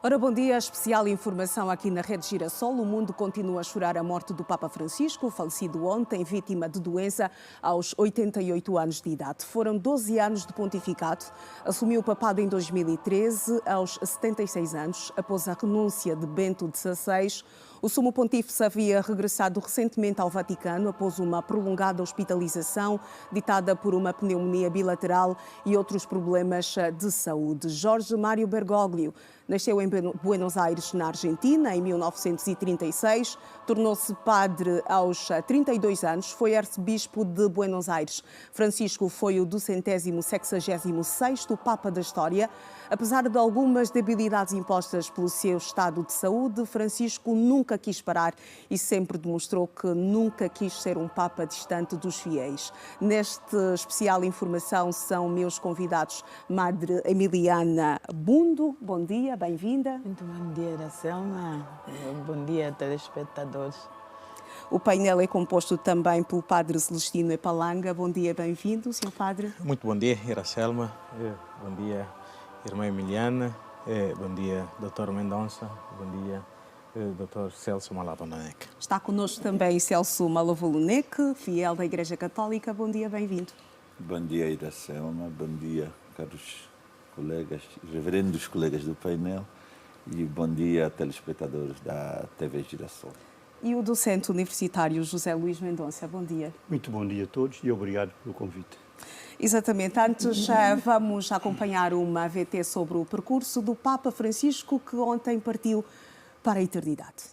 Ora, bom dia. Especial informação aqui na Rede Girassol. O mundo continua a chorar a morte do Papa Francisco, falecido ontem, vítima de doença aos 88 anos de idade. Foram 12 anos de pontificado. Assumiu o papado em 2013, aos 76 anos, após a renúncia de Bento XVI. O Sumo Pontífice havia regressado recentemente ao Vaticano após uma prolongada hospitalização ditada por uma pneumonia bilateral e outros problemas de saúde. Jorge Mário Bergoglio nasceu em Buenos Aires, na Argentina, em 1936. Tornou-se padre aos 32 anos. Foi arcebispo de Buenos Aires. Francisco foi o 266º Papa da história. Apesar de algumas debilidades impostas pelo seu estado de saúde, Francisco nunca quis parar e sempre demonstrou que nunca quis ser um Papa distante dos fiéis. Neste especial informação são meus convidados Madre Emiliana Bundo. Bom dia, bem-vinda. Muito bom dia, Iracelma. Bom dia, telespectadores. O painel é composto também pelo Padre Celestino Epalanga. Bom dia, bem-vindo, Sr. Padre. Muito bom dia, Iracelma. Bom dia, irmã Emiliana. Bom dia, Dr. Mendonça. Bom dia, Dr. Celso Malavonec. Está connosco também Celso Malavonec, fiel da Igreja Católica. Bom dia, bem-vindo. Bom dia, Iracelma. Bom dia, caros colegas, reverendos colegas do painel. E bom dia, telespectadores da TV Girassol. E o docente universitário José Luís Mendonça. Bom dia. Muito bom dia a todos e obrigado pelo convite. Exatamente. Antes, vamos acompanhar uma AVT sobre o percurso do Papa Francisco, que ontem partiu para a eternidade.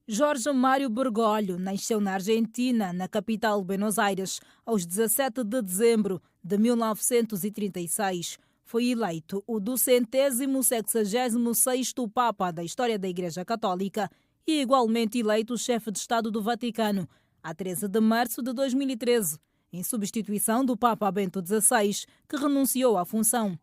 Jorge Mário Bergoglio nasceu na Argentina, na capital Buenos Aires, aos 17 de dezembro de 1936. Foi eleito o 266º Papa da história da Igreja Católica e igualmente eleito chefe de Estado do Vaticano, a 13 de março de 2013, em substituição do Papa Bento XVI, que renunciou à função.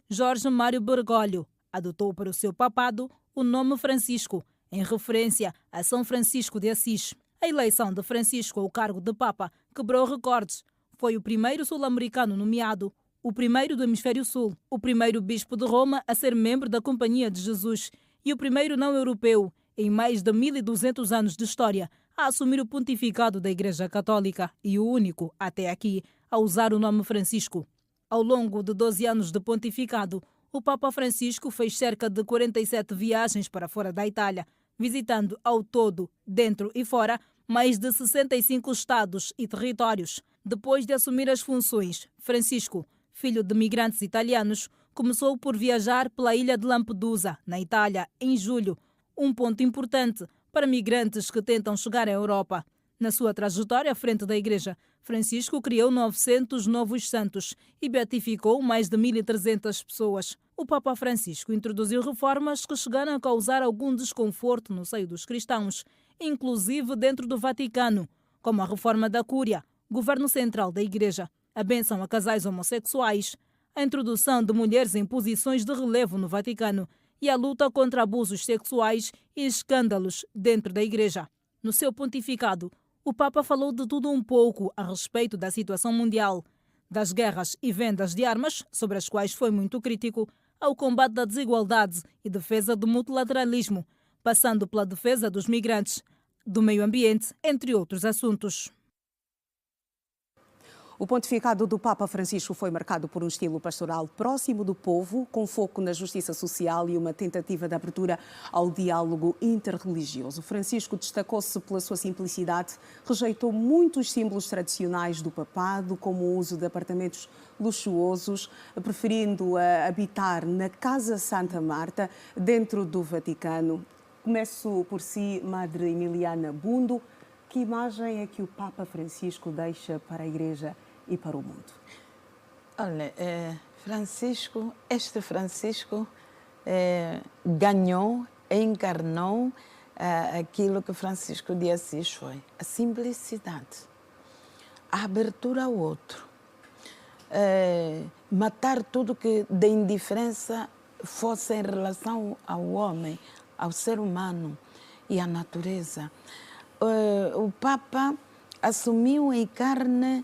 Jorge Mário Bergoglio adotou para o seu papado o nome Francisco, em referência a São Francisco de Assis. A eleição de Francisco ao cargo de Papa quebrou recordes. Foi o primeiro sul-americano nomeado, o primeiro do Hemisfério Sul, o primeiro bispo de Roma a ser membro da Companhia de Jesus e o primeiro não-europeu, em mais de 1.200 anos de história, a assumir o pontificado da Igreja Católica e o único, até aqui, a usar o nome Francisco. Ao longo de 12 anos de pontificado, o Papa Francisco fez cerca de 47 viagens para fora da Itália, visitando ao todo, dentro e fora, mais de 65 estados e territórios. Depois de assumir as funções, Francisco, filho de migrantes italianos, começou por viajar pela ilha de Lampedusa, na Itália, em julho, um ponto importante para migrantes que tentam chegar à Europa. Na sua trajetória à frente da Igreja, Francisco criou 900 novos santos e beatificou mais de 1.300 pessoas. O Papa Francisco introduziu reformas que chegaram a causar algum desconforto no seio dos cristãos, inclusive dentro do Vaticano, como a reforma da Cúria, governo central da Igreja, a bênção a casais homossexuais, a introdução de mulheres em posições de relevo no Vaticano e a luta contra abusos sexuais e escândalos dentro da Igreja. No seu pontificado, o Papa falou de tudo um pouco a respeito da situação mundial, das guerras e vendas de armas, sobre as quais foi muito crítico, ao combate da desigualdade e defesa do multilateralismo, passando pela defesa dos migrantes, do meio ambiente, entre outros assuntos. O pontificado do Papa Francisco foi marcado por um estilo pastoral próximo do povo, com foco na justiça social e uma tentativa de abertura ao diálogo interreligioso. Francisco destacou-se pela sua simplicidade, rejeitou muitos símbolos tradicionais do papado, como o uso de apartamentos luxuosos, preferindo habitar na Casa Santa Marta, dentro do Vaticano. Começo por si, Madre Emiliana Bundo. Que imagem é que o Papa Francisco deixa para a Igreja e para o mundo? Olha, este Francisco ganhou, encarnou aquilo que Francisco de Assis foi. A simplicidade, a abertura ao outro, matar tudo que de indiferença fosse em relação ao homem, ao ser humano e à natureza. O Papa assumiu em carne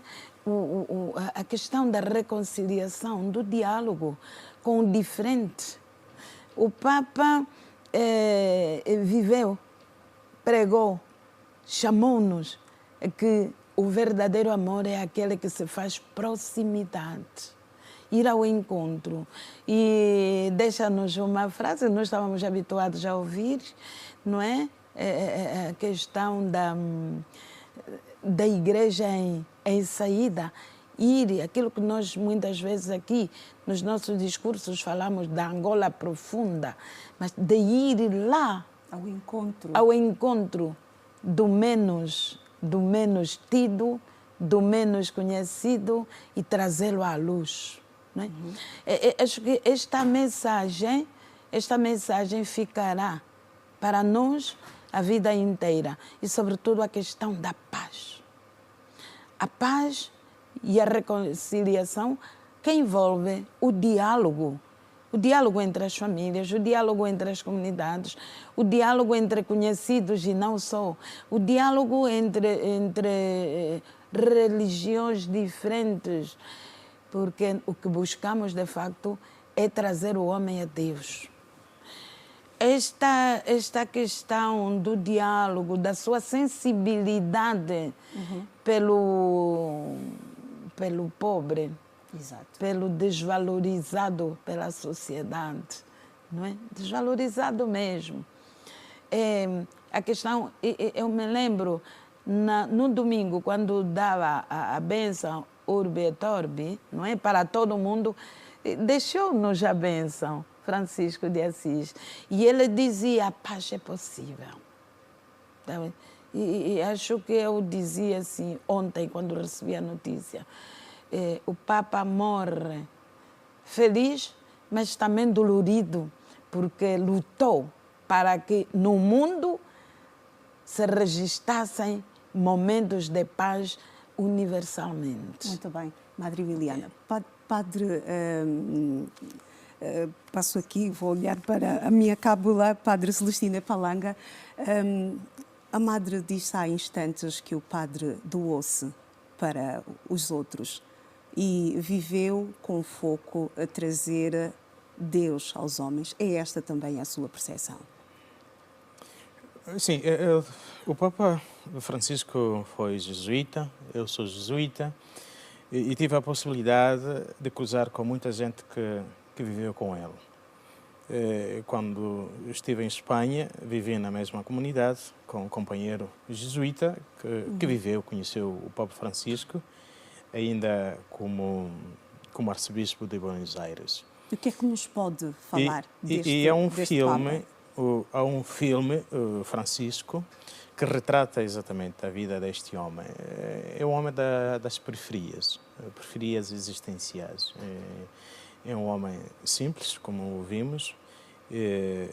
a questão da reconciliação, do diálogo com o diferente, O Papa viveu, pregou, chamou-nos que o verdadeiro amor é aquele que se faz proximidade, ir ao encontro. E deixa-nos uma frase, nós estávamos habituados a ouvir, não é? A questão da igreja em saída, ir, aquilo que nós muitas vezes aqui nos nossos discursos falamos da Angola profunda, mas de ir lá ao encontro do menos tido, do menos conhecido e trazê-lo à luz. Não é? Acho que esta mensagem ficará para nós a vida inteira e, sobretudo, a questão da paz. A paz e a reconciliação que envolve o diálogo entre as famílias, o diálogo entre as comunidades, o diálogo entre conhecidos e não só, o diálogo entre religiões diferentes, porque o que buscamos, de facto, é trazer o homem a Deus. Esta questão do diálogo, da sua sensibilidade pelo pobre, exato, pelo desvalorizado pela sociedade, não é? Desvalorizado mesmo. A questão, eu me lembro, no domingo, quando dava a bênção Urbi et Orbi, não é? Para todo mundo, deixou-nos a bênção Francisco de Assis. E ele dizia, a paz é possível. E acho que eu dizia assim, ontem, quando recebi a notícia, o Papa morre feliz, mas também dolorido, porque lutou para que no mundo se registrassem momentos de paz universalmente. Muito bem. Madre Emiliana, Padre... passo aqui, vou olhar para a minha cábula, Padre Celestina Palanga. A Madre disse há instantes que o Padre doou-se para os outros e viveu com foco a trazer Deus aos homens. É esta também a sua percepção? Sim, o Papa Francisco foi jesuíta, eu sou jesuíta, e tive a possibilidade de cruzar com muita gente que viveu com ele. Quando estive em Espanha, vivi na mesma comunidade com um companheiro jesuíta que conheceu o Papa Francisco, ainda como arcebispo de Buenos Aires. O que é que nos pode falar deste E há um filme, Francisco, que retrata exatamente a vida deste homem. É um homem das periferias existenciais. É um homem simples, como vimos,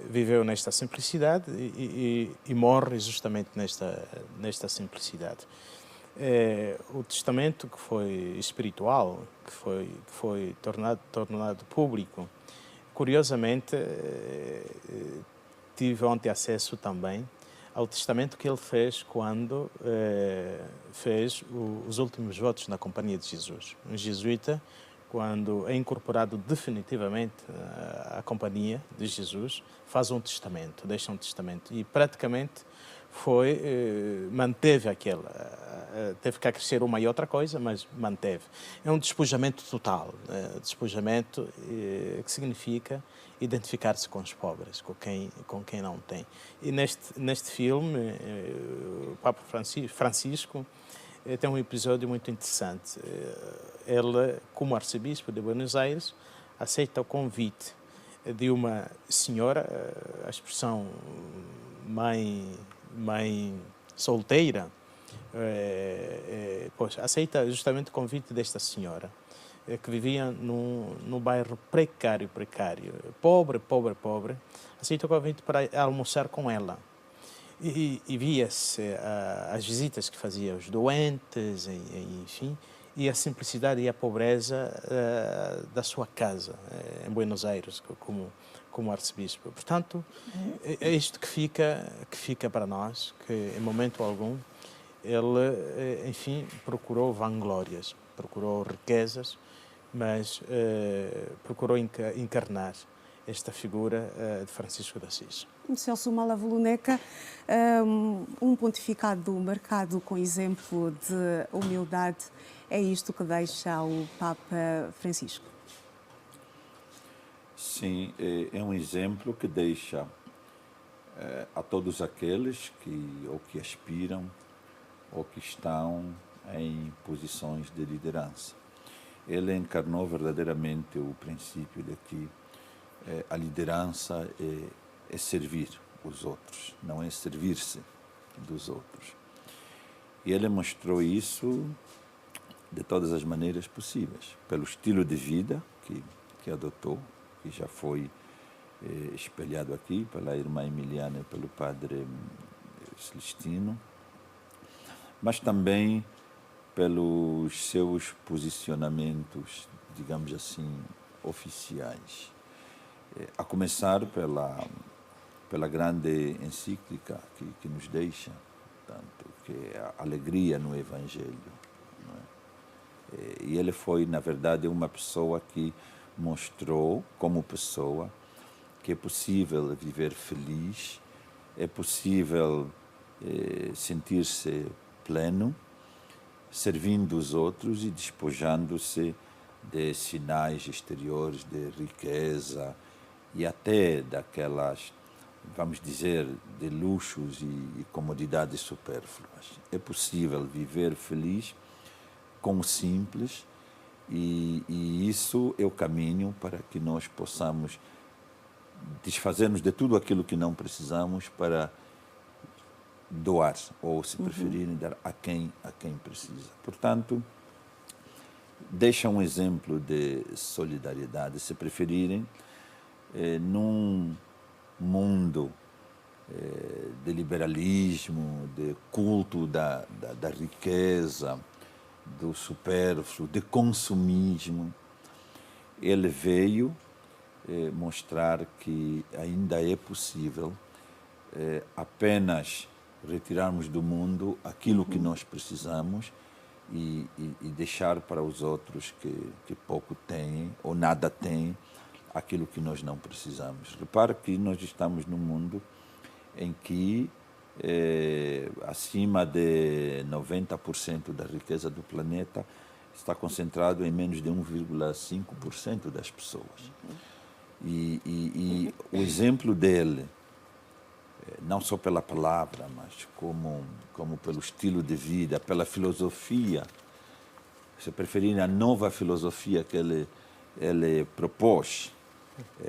viveu nesta simplicidade e morre justamente nesta simplicidade. O testamento que foi espiritual, que foi tornado público, curiosamente, tive ontem acesso também ao testamento que ele fez quando fez os últimos votos na Companhia de Jesus. Um jesuíta, quando é incorporado definitivamente à Companhia de Jesus, faz um testamento, deixa um testamento e praticamente manteve teve que acrescer uma e outra coisa, mas manteve. É um despojamento total, despojamento que significa identificar-se com os pobres, com quem não tem. E neste filme, o Papa Francisco tem um episódio muito interessante. Ele, como arcebispo de Buenos Aires, aceita o convite de uma senhora, a expressão mãe solteira, aceita justamente o convite desta senhora, que vivia num bairro precário, pobre, aceita o convite para almoçar com ela. E via-se as visitas que fazia aos doentes, enfim, e a simplicidade e a pobreza da sua casa em Buenos Aires, como arcebispo. Portanto, é isto que fica para nós, que em momento algum ele, enfim, procurou vanglórias, procurou riquezas, mas procurou encarnar esta figura de Francisco de Assis. Celso Malavo Luneca, um pontificado marcado com exemplo de humildade, é isto que deixa o Papa Francisco? Sim, é um exemplo que deixa a todos aqueles que aspiram ou que estão em posições de liderança. Ele encarnou verdadeiramente o princípio de que a liderança é servir os outros, não é servir-se dos outros. E ele mostrou isso de todas as maneiras possíveis, pelo estilo de vida que adotou, que já foi espelhado aqui pela irmã Emiliana e pelo padre Celestino, mas também pelos seus posicionamentos, digamos assim, oficiais. A começar pela grande encíclica que nos deixa, tanto que é a alegria no Evangelho. Não é? E ele foi, na verdade, uma pessoa que mostrou, como pessoa, que é possível viver feliz, é possível sentir-se pleno, servindo os outros e despojando-se de sinais exteriores de riqueza e até daquelas, vamos dizer, de luxos e comodidades supérfluas. É possível viver feliz com o simples e isso é o caminho para que nós possamos desfazer-nos de tudo aquilo que não precisamos para doar, ou se preferirem, dar a quem precisa. Portanto, deixa um exemplo de solidariedade, se preferirem, num mundo de liberalismo, de culto da riqueza, do supérfluo, de consumismo. Ele veio mostrar que ainda é possível apenas retirarmos do mundo aquilo que nós precisamos e deixar para os outros que pouco têm ou nada têm aquilo que nós não precisamos. Repare que nós estamos num mundo em que acima de 90% da riqueza do planeta está concentrado em menos de 1,5% das pessoas. E o exemplo dele, não só pela palavra, mas como pelo estilo de vida, pela filosofia, se preferirem, a nova filosofia que ele propôs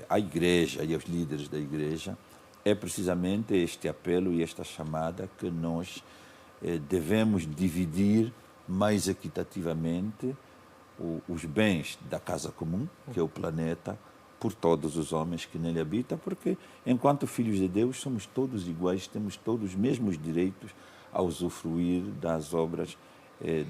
à Igreja e aos líderes da Igreja, é precisamente este apelo e esta chamada que nós devemos dividir mais equitativamente os bens da casa comum, que é o planeta, por todos os homens que nele habitam, porque enquanto filhos de Deus somos todos iguais, temos todos os mesmos direitos a usufruir das obras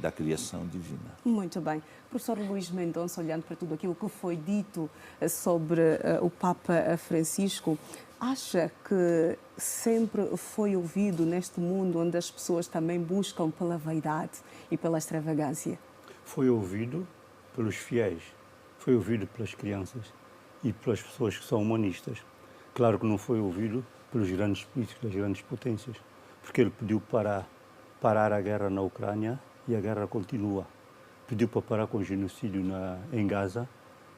da criação divina. Muito bem. Professor Luís Mendonça, olhando para tudo aquilo que foi dito sobre o Papa Francisco, acha que sempre foi ouvido neste mundo onde as pessoas também buscam pela vaidade e pela extravagância? Foi ouvido pelos fiéis, foi ouvido pelas crianças e pelas pessoas que são humanistas. Claro que não foi ouvido pelos grandes políticos, das grandes potências, porque ele pediu para parar a guerra na Ucrânia e a guerra continua. Pediu para parar com o genocídio em Gaza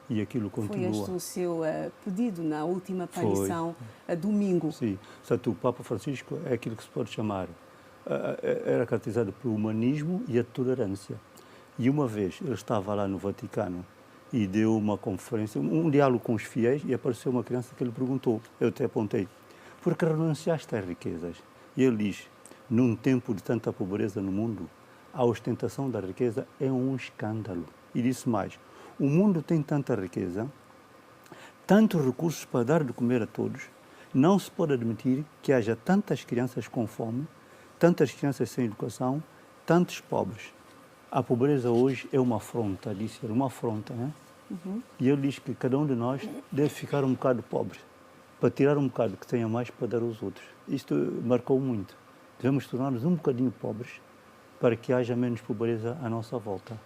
e aquilo continua. Foi este o seu pedido na última aparição, domingo? Sim. Portanto, o Papa Francisco é aquilo que se pode chamar, era caracterizado pelo humanismo e a tolerância. E uma vez ele estava lá no Vaticano e deu uma conferência, um diálogo com os fiéis, e apareceu uma criança que lhe perguntou, eu até apontei, por que renunciaste às riquezas? E ele diz, num tempo de tanta pobreza no mundo, a ostentação da riqueza é um escândalo. E disse mais, o mundo tem tanta riqueza, tantos recursos para dar de comer a todos, não se pode admitir que haja tantas crianças com fome, tantas crianças sem educação, tantos pobres. A pobreza hoje é uma afronta, disse ele, uma afronta, né? E ele diz que cada um de nós deve ficar um bocado pobre, para tirar um bocado que tenha mais para dar aos outros. Isto marcou muito. Devemos tornar-nos um bocadinho pobres para que haja menos pobreza à nossa volta.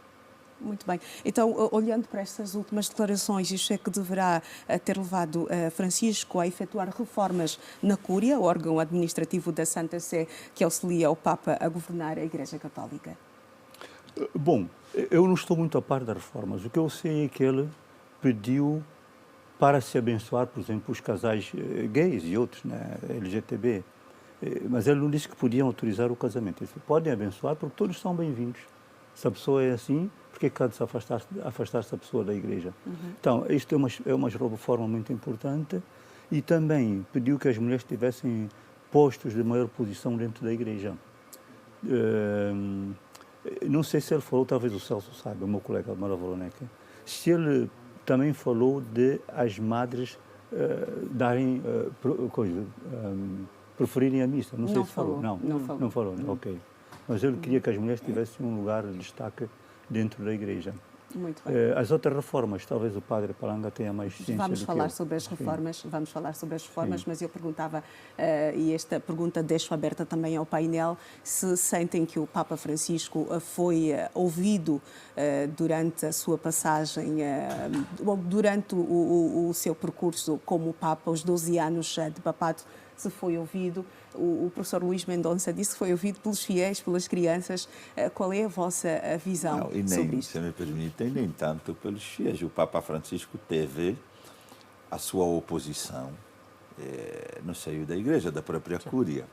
Muito bem. Então, olhando para estas últimas declarações, isto é que deverá ter levado Francisco a efetuar reformas na Cúria, o órgão administrativo da Santa Sé que auxilia o Papa a governar a Igreja Católica? Bom, eu não estou muito a par das reformas. O que eu sei é que ele pediu para se abençoar, por exemplo, os casais gays e outros, né, LGTB. Mas ele não disse que podiam autorizar o casamento. Ele disse, podem abençoar porque todos são bem-vindos. Se a pessoa é assim, por que há de se afastar essa pessoa da igreja? Então, isto é uma reforma muito importante e também pediu que as mulheres tivessem postos de maior posição dentro da igreja. Não sei se ele falou, talvez o Celso saiba, o meu colega Mara Voloneca, se ele também falou de as madres darem preferirem a missa. Não sei se falou. Não falou. Ok. Mas ele queria que as mulheres tivessem um lugar de destaque dentro da igreja. Muito bem. As outras reformas, talvez o padre Palanga tenha mais ciência Vamos do falar que eu. sobre as reformas, Sim. vamos falar sobre as reformas, Sim. mas eu perguntava, e esta pergunta deixo aberta também ao painel, se sentem que o Papa Francisco foi ouvido durante a sua passagem, durante o seu percurso como Papa, os 12 anos de papado, se foi ouvido. O professor Luís Mendonça disse que foi ouvido pelos fiéis, pelas crianças. Qual é a vossa visão sobre isto? Se me permitem, nem tanto pelos fiéis. O Papa Francisco teve a sua oposição no seio da Igreja, da própria Cúria.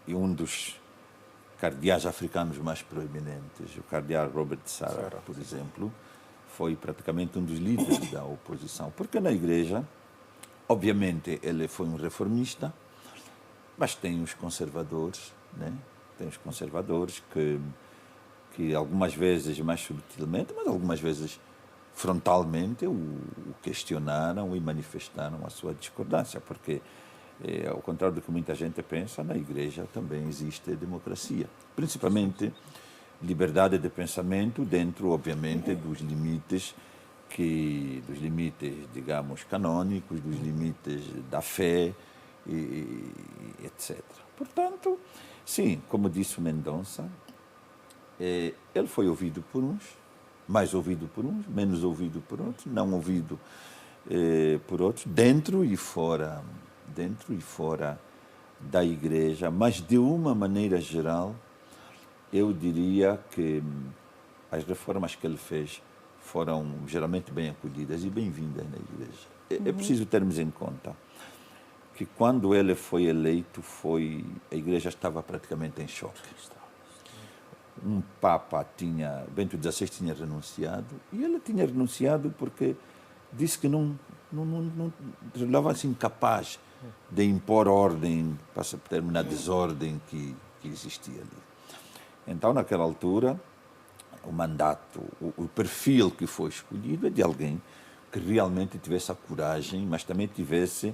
E um dos cardeais africanos mais proeminentes, o cardeal Robert Sarah, por exemplo, foi praticamente um dos líderes da oposição. Porque na Igreja, obviamente, ele foi um reformista, mas tem os conservadores, né? Tem os conservadores que algumas vezes mais subtilmente, mas algumas vezes frontalmente o questionaram e manifestaram a sua discordância, porque, ao contrário do que muita gente pensa, na Igreja também existe democracia, principalmente liberdade de pensamento dentro, obviamente, dos limites, digamos, canônicos, dos limites da fé, e etc. Portanto, sim, como disse o Mendonça, ele foi ouvido por uns, mais ouvido por uns, menos ouvido por outros, não ouvido por outros, dentro e fora da Igreja, mas de uma maneira geral, eu diria que as reformas que ele fez foram geralmente bem acolhidas e bem-vindas na Igreja. É preciso termos em conta que quando ele foi eleito, a Igreja estava praticamente em choque. Um Papa Bento XVI tinha renunciado, e ele tinha renunciado porque disse que não revelava-se incapaz de impor ordem para terminar a desordem que existia ali. Então, naquela altura, o mandato, o perfil que foi escolhido é de alguém que realmente tivesse a coragem, mas também tivesse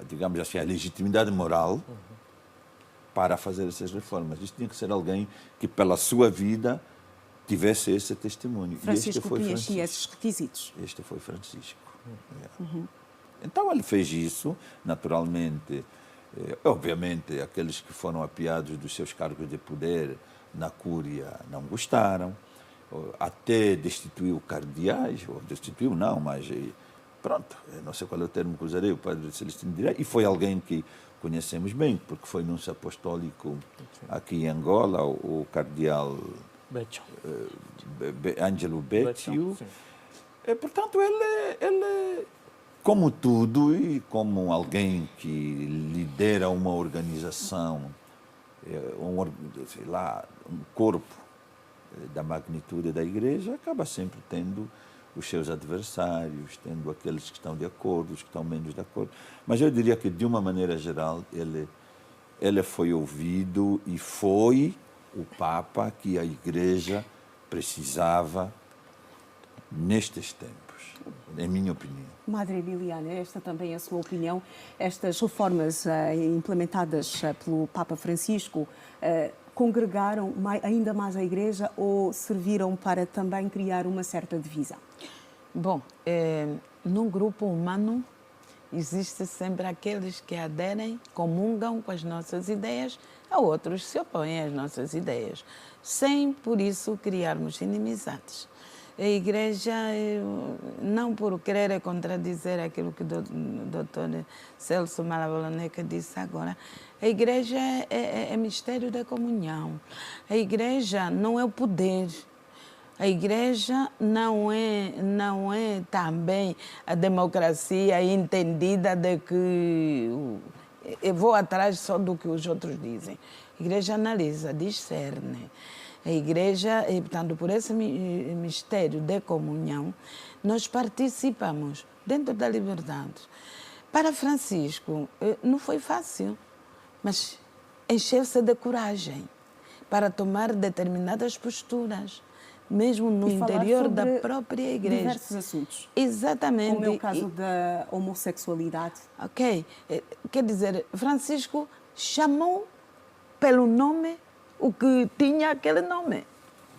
digamos assim, a legitimidade moral para fazer essas reformas. Isto tinha que ser alguém que, pela sua vida, tivesse esse testemunho. Francisco preenchia esses requisitos. Este foi Francisco. Então, ele fez isso, naturalmente. Obviamente, aqueles que foram apiados dos seus cargos de poder na Cúria não gostaram, até destituiu cardeais, ou destituiu não, mas pronto, não sei qual é o termo que usarei, o padre Celestino Direi, e foi alguém que conhecemos bem, porque foi núncio apostólico aqui em Angola, o cardeal Ângelo Beccio. Portanto, ele, como tudo, e como alguém que lidera uma organização, um corpo da magnitude da Igreja, acaba sempre tendo os seus adversários, tendo aqueles que estão de acordo, os que estão menos de acordo. Mas eu diria que, de uma maneira geral, ele foi ouvido e foi o Papa que a Igreja precisava nestes tempos, em minha opinião. Madre Liliana, esta também é a sua opinião. Estas reformas implementadas pelo Papa Francisco congregaram ainda mais a Igreja ou serviram para também criar uma certa divisão? Bom, num grupo humano existe sempre aqueles que aderem, comungam com as nossas ideias, a outros se opõem às nossas ideias. sem, por isso, criarmos inimizades. A Igreja, não por querer contradizer aquilo que o doutor Celso Malavoloneca disse agora, a Igreja é mistério da comunhão. A Igreja não é o poder. A Igreja não é também a democracia entendida de que eu vou atrás só do que os outros dizem. A Igreja analisa, discerne. A Igreja, portanto, por esse mistério de comunhão, nós participamos dentro da liberdade. Para Francisco, não foi fácil, mas encheu-se de coragem para tomar determinadas posturas, mesmo no interior da própria Igreja. Diversos assuntos. Exatamente. Como é o caso da homossexualidade. Ok. Quer dizer, Francisco chamou pelo nome o que tinha aquele nome,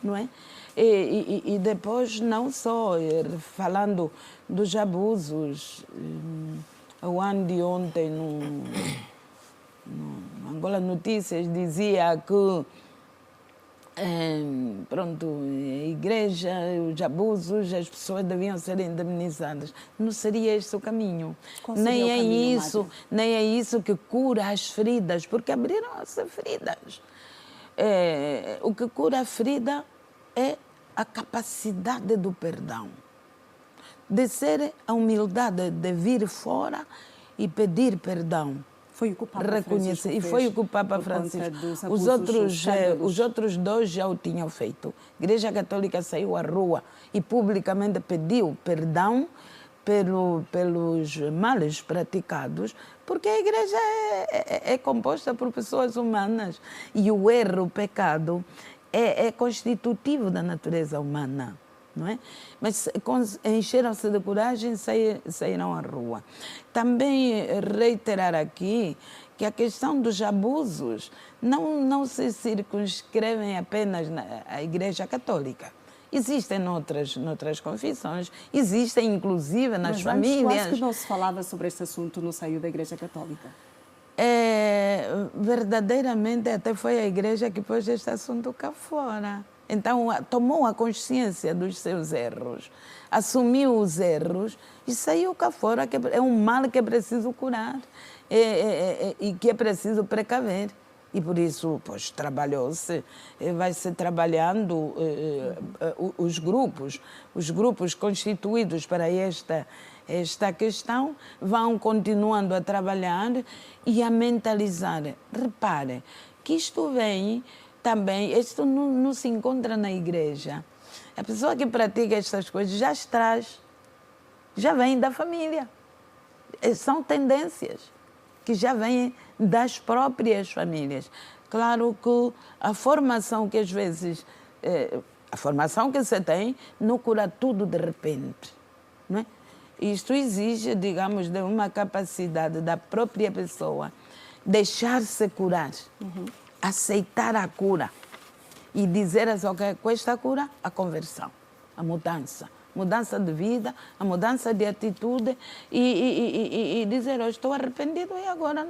não é? E depois, não só falando dos abusos, o ano de ontem, no Angola Notícias, dizia que pronto, a Igreja, os abusos, as pessoas deviam ser indemnizadas. Não seria esse o caminho. Nem é isso que cura as feridas, porque abriram-se feridas. O que cura a ferida é a capacidade do perdão, de ser a humildade de vir fora e pedir perdão. Foi o que o Papa Francisco fez. E foi o que o Papa Francisco. Os outros dois já o tinham feito. A Igreja Católica saiu à rua e publicamente pediu perdão pelos males praticados, porque a Igreja é composta por pessoas humanas e o erro, o pecado, é constitutivo da natureza humana, não é? Mas encheram-se de coragem e saíram à rua. Também reiterar aqui que a questão dos abusos não se circunscrevem apenas na Igreja Católica. Existem noutras confissões, existem inclusive nas famílias. Mas quase que não se falava sobre este assunto no seio da Igreja Católica. Verdadeiramente até foi a Igreja que pôs este assunto cá fora. Então tomou a consciência dos seus erros, assumiu os erros e saiu cá fora, que é um mal que é preciso curar e que é preciso precaver. E por isso, pois, trabalhou-se, vai-se trabalhando os grupos constituídos para esta questão vão continuando a trabalhar e a mentalizar. Repare que isto vem também, isto não se encontra na Igreja. A pessoa que pratica estas coisas já vem da família. São tendências que já vêm das próprias famílias. Claro que a formação que às vezes, a formação que se tem não cura tudo de repente, não é? Isto exige, digamos, de uma capacidade da própria pessoa deixar-se curar, aceitar a cura e dizer okay, com esta cura, a conversão, a mudança de vida, a mudança de atitude e dizer, eu estou arrependido e agora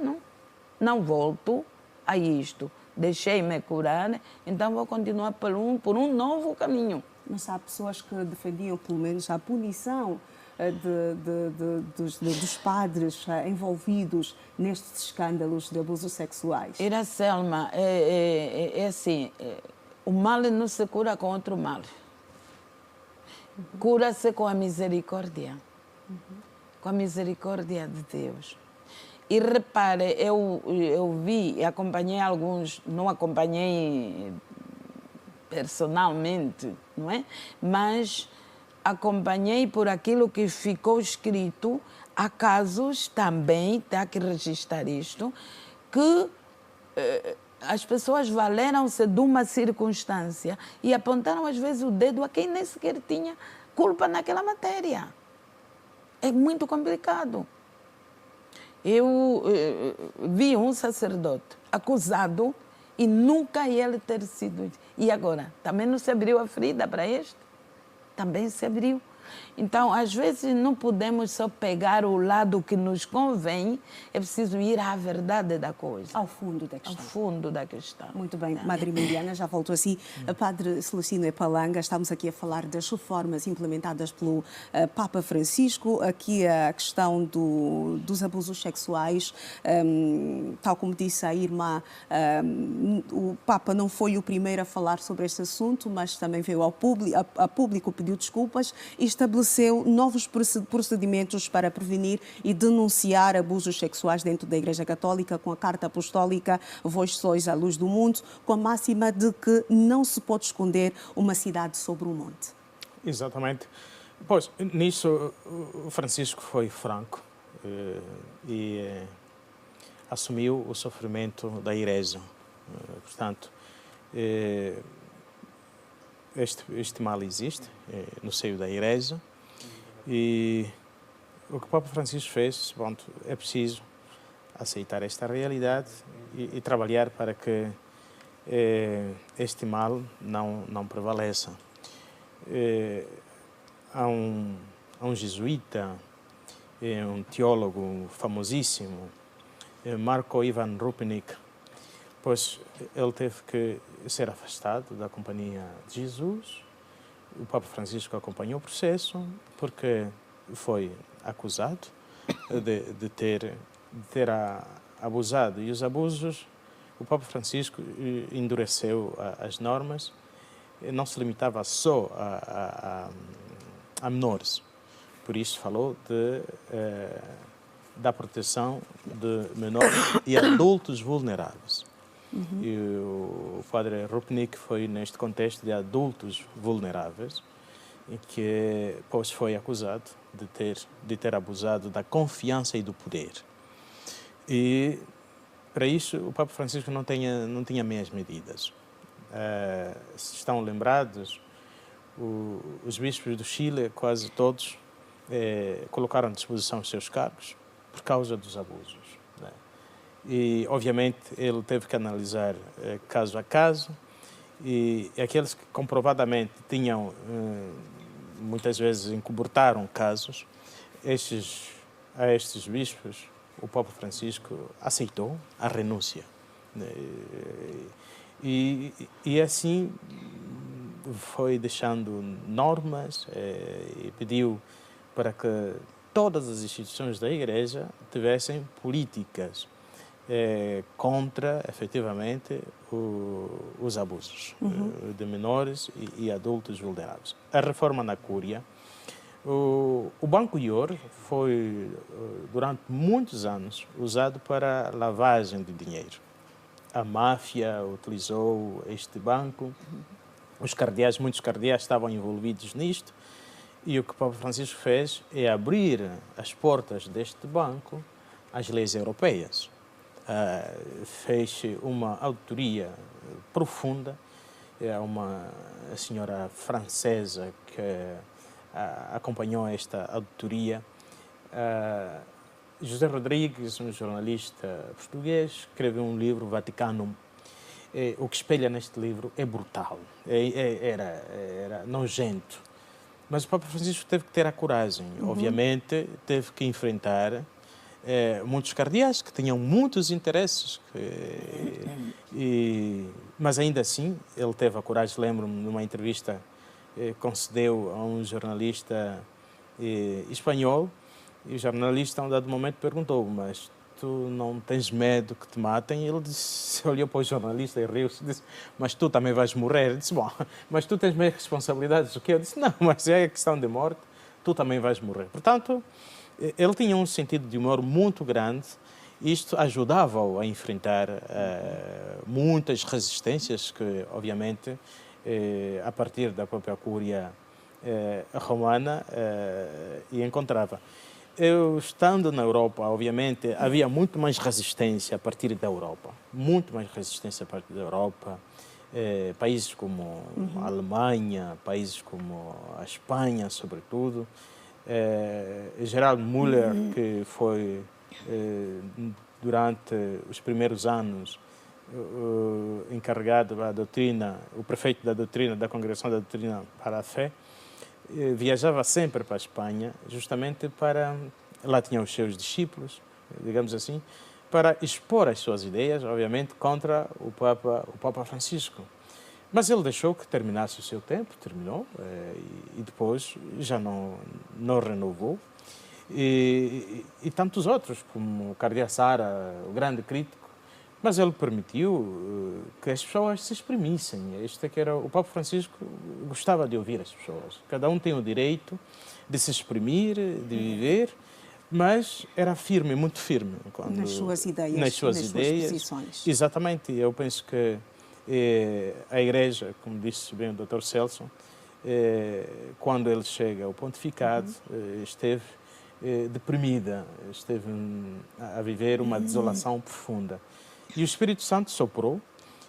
não volto a isto. Deixei-me curar, então vou continuar por um novo caminho. Mas há pessoas que defendiam, pelo menos, a punição dos padres envolvidos nestes escândalos de abusos sexuais. Iracelma, é assim, o mal não se cura com outro mal. Cura-se com a misericórdia, com a misericórdia de Deus. E repare, eu vi e acompanhei alguns, não acompanhei personalmente, não é? Mas acompanhei por aquilo que ficou escrito. Há casos também, há que registrar isto, que as pessoas valeram-se de uma circunstância e apontaram às vezes o dedo a quem nem sequer tinha culpa naquela matéria. É muito complicado. Eu vi um sacerdote acusado e nunca ele ter sido. E agora? Também não se abriu a ferida para este? Também se abriu. Então, às vezes, não podemos só pegar o lado que nos convém, é preciso ir à verdade da coisa. Ao fundo da Ao questão. fundo da questão. Muito bem, Madre Emiliana, já voltou assim. Padre Celestino Epalanga, estamos aqui a falar das reformas implementadas pelo Papa Francisco, aqui a questão dos abusos sexuais, tal como disse a irmã, o Papa não foi o primeiro a falar sobre este assunto, mas também veio a público, pediu desculpas e estabeleceu novos procedimentos para prevenir e denunciar abusos sexuais dentro da Igreja Católica, com a Carta Apostólica Vós sois a luz do mundo, com a máxima de que não se pode esconder uma cidade sobre um monte. Exatamente. Pois, nisso, o Francisco foi franco e assumiu o sofrimento da Igreja. Portanto, este mal existe no seio da Igreja e o que o Papa Francisco fez, pronto, é preciso aceitar esta realidade e trabalhar para que este mal não prevaleça. Há um jesuíta, um teólogo famosíssimo, Marko Ivan Rupnik, pois ele teve que ser afastado da Companhia de Jesus. O Papa Francisco acompanhou o processo porque foi acusado de ter abusado. E os abusos, o Papa Francisco endureceu as normas, não se limitava só a menores. Por isso falou da proteção de menores e adultos vulneráveis. E o padre Rupnik foi neste contexto de adultos vulneráveis, em que pois, foi acusado de ter abusado da confiança e do poder. E, para isso, o Papa Francisco não tinha meias medidas. Se estão lembrados, os bispos do Chile, quase todos, colocaram à disposição os seus cargos por causa dos abusos. Né? E, obviamente, ele teve que analisar caso a caso, e aqueles que comprovadamente tinham, muitas vezes, encobertaram casos, a estes bispos, o Papa Francisco aceitou a renúncia. E assim foi deixando normas e pediu para que todas as instituições da Igreja tivessem políticas contra, efetivamente, os abusos de menores e adultos vulneráveis. A reforma na Cúria, o Banco de Ouro foi, durante muitos anos, usado para lavagem de dinheiro. A máfia utilizou este banco, muitos cardeais estavam envolvidos nisto, e o que o Papa Francisco fez é abrir as portas deste banco às leis europeias. Fez uma auditoria profunda, uma senhora francesa que acompanhou esta auditoria. José Rodrigues, um jornalista português, escreveu um livro, Vaticano. O que espelha neste livro é brutal, era nojento. Mas o Papa Francisco teve que ter a coragem, obviamente, teve que enfrentar muitos cardeais que tinham muitos interesses, mas ainda assim ele teve a coragem. Lembro-me de uma entrevista que concedeu a um jornalista espanhol, e o jornalista, a um dado momento, perguntou: mas tu não tens medo que te matem? E ele disse, olhou para o jornalista e riu-se e disse: mas tu também vais morrer. Ele disse: bom, mas tu tens mais responsabilidades do que eu. Disse: não, mas é questão de morte, tu também vais morrer. Portanto, ele tinha um sentido de humor muito grande. Isto ajudava-o a enfrentar muitas resistências que, obviamente, a partir da própria Cúria romana, encontrava. Eu, estando na Europa, obviamente, havia muito mais resistência a partir da Europa. Muito mais resistência a partir da Europa. Países como a Alemanha, países como a Espanha, sobretudo. Gerald Müller, que foi, durante os primeiros anos, encarregado da doutrina, o prefeito da doutrina, da Congregação da Doutrina para a Fé, viajava sempre para a Espanha, justamente para... Lá tinha os seus discípulos, digamos assim, para expor as suas ideias, obviamente, contra o Papa Francisco. Mas ele deixou que terminasse o seu tempo, terminou, e depois já não renovou. E tantos outros, como o Cardeal Sara, o grande crítico, mas ele permitiu que as pessoas se exprimissem. Este é que era o Papa Francisco, gostava de ouvir as pessoas. Cada um tem o direito de se exprimir, de viver, mas era firme, muito firme. Nas suas ideias, nas suas posições. Exatamente. Eu penso que a Igreja, como disse bem o Dr. Celso, quando ele chega ao pontificado, esteve deprimida, esteve a viver uma desolação profunda. E o Espírito Santo soprou,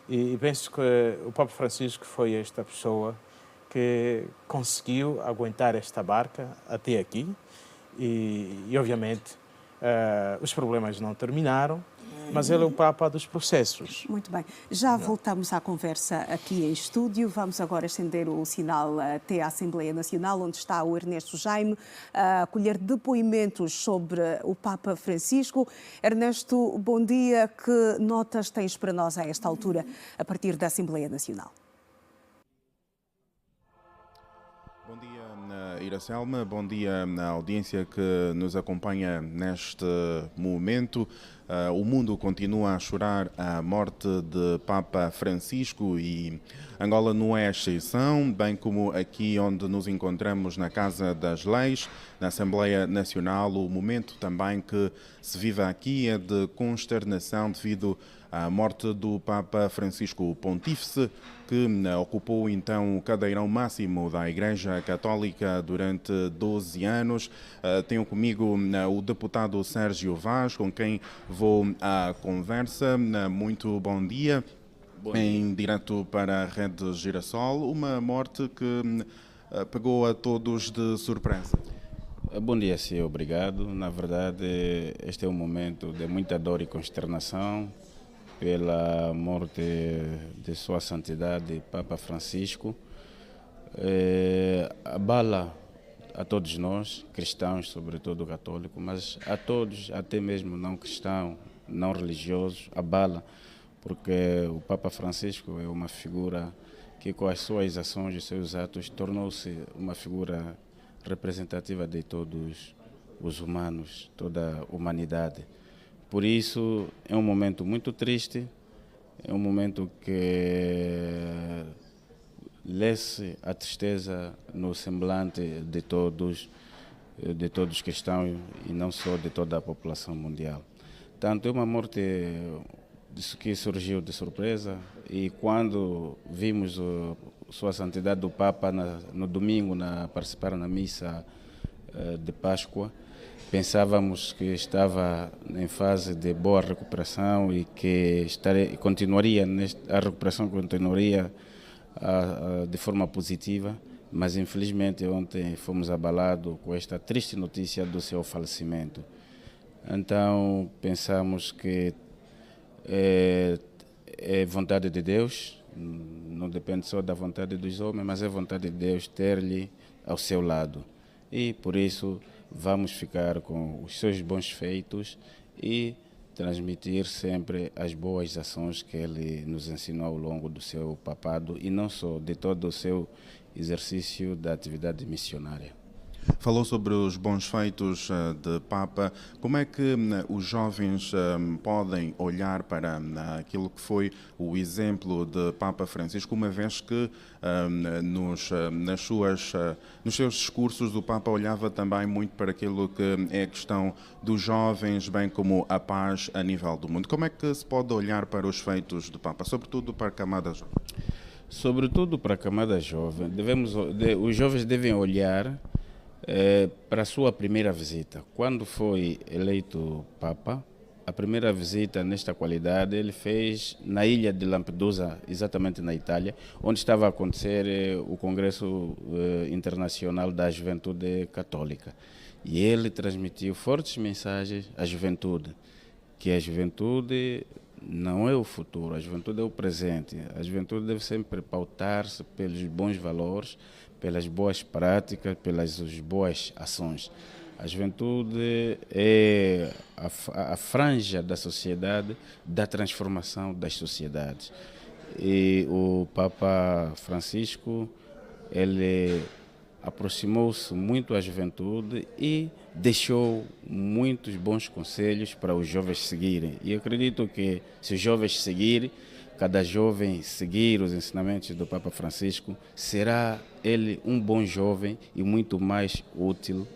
e penso que o Papa Francisco foi esta pessoa que conseguiu aguentar esta barca até aqui. E obviamente, os problemas não terminaram, mas ele é o Papa dos processos. Muito bem. Já voltamos à conversa aqui em estúdio. Vamos agora estender o sinal até à Assembleia Nacional, onde está o Ernesto Jaime, a colher depoimentos sobre o Papa Francisco. Ernesto, bom dia. Que notas tens para nós a esta altura, a partir da Assembleia Nacional? Bom dia, Iracelma. Bom dia à audiência que nos acompanha neste momento. O mundo continua a chorar a morte de Papa Francisco e Angola não é exceção, bem como aqui onde nos encontramos na Casa das Leis, na Assembleia Nacional. O momento também que se vive aqui é de consternação devido à morte do Papa Francisco, o Pontífice, que ocupou então o cadeirão máximo da Igreja Católica durante 12 anos. Tenho comigo o deputado Sérgio Vaz, com quem vou à conversa. Muito bom dia. Em direto para a Rede Girassol, uma morte que pegou a todos de surpresa. Bom dia, senhor. Obrigado. Na verdade, este é um momento de muita dor e consternação pela morte de Sua Santidade Papa Francisco. Abala a todos nós, cristãos, sobretudo católicos, mas a todos, até mesmo não cristãos, não religiosos, abala, porque o Papa Francisco é uma figura que, com as suas ações e seus atos, tornou-se uma figura representativa de todos os humanos, toda a humanidade. Por isso, é um momento muito triste, é um momento que lê-se a tristeza no semblante de todos os cristãos e não só de toda a população mundial. Tanto é uma morte que surgiu de surpresa, e quando vimos Sua Santidade do Papa no domingo participar na missa de Páscoa, pensávamos que estava em fase de boa recuperação e que a recuperação continuaria de forma positiva, mas infelizmente ontem fomos abalados com esta triste notícia do seu falecimento. Então pensamos que é vontade de Deus, não depende só da vontade dos homens, mas é vontade de Deus ter-lhe ao seu lado. E por isso vamos ficar com os seus bons feitos e transmitir sempre as boas ações que ele nos ensinou ao longo do seu papado e não só, de todo o seu exercício da atividade missionária. Falou sobre os bons feitos de Papa. Como é que os jovens podem olhar para aquilo que foi o exemplo de Papa Francisco, uma vez que nos seus discursos o Papa olhava também muito para aquilo que é a questão dos jovens, bem como a paz a nível do mundo? Como é que se pode olhar para os feitos do Papa, sobretudo para a camada jovem? Sobretudo para a camada jovem, os jovens devem olhar para a sua primeira visita. Quando foi eleito Papa, a primeira visita nesta qualidade ele fez na ilha de Lampedusa, exatamente na Itália, onde estava a acontecer o Congresso Internacional da Juventude Católica. E ele transmitiu fortes mensagens à juventude, que a juventude não é o futuro, a juventude é o presente. A juventude deve sempre pautar-se pelos bons valores, pelas boas práticas, pelas boas ações. A juventude é a franja da sociedade, da transformação das sociedades. E o Papa Francisco, ele aproximou-se muito à juventude e deixou muitos bons conselhos para os jovens seguirem. E eu acredito que se os jovens seguirem, cada jovem seguir os ensinamentos do Papa Francisco, será ele um bom jovem e muito mais útil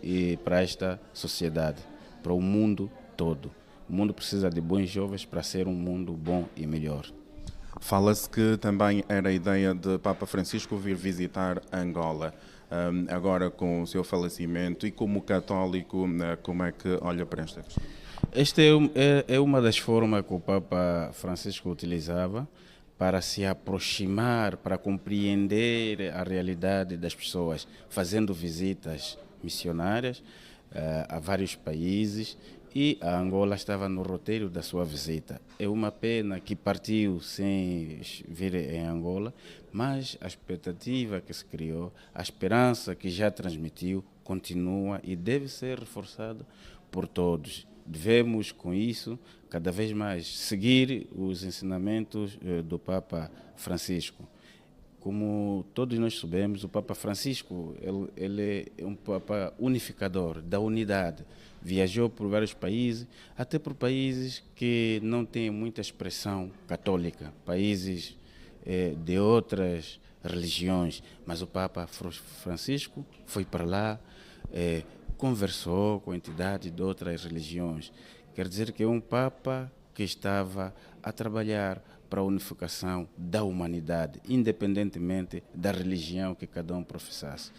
para esta sociedade, para o mundo todo. O mundo precisa de bons jovens para ser um mundo bom e melhor. Fala-se que também era a ideia de Papa Francisco vir visitar Angola. Agora, com o seu falecimento e como católico, como é que olha para esta questão? Esta é uma das formas que o Papa Francisco utilizava para se aproximar, para compreender a realidade das pessoas, fazendo visitas missionárias a vários países, e a Angola estava no roteiro da sua visita. É uma pena que partiu sem vir em Angola, mas a expectativa que se criou, a esperança que já transmitiu, continua e deve ser reforçada por todos. Devemos, com isso, cada vez mais seguir os ensinamentos do Papa Francisco. Como todos nós sabemos, o Papa Francisco ele é um Papa unificador, da unidade. Viajou por vários países, até por países que não têm muita expressão católica, países de outras religiões. Mas o Papa Francisco foi para lá, conversou com entidades de outras religiões. Quer dizer que é um Papa que estava a trabalhar para a unificação da humanidade, independentemente da religião que cada um professasse.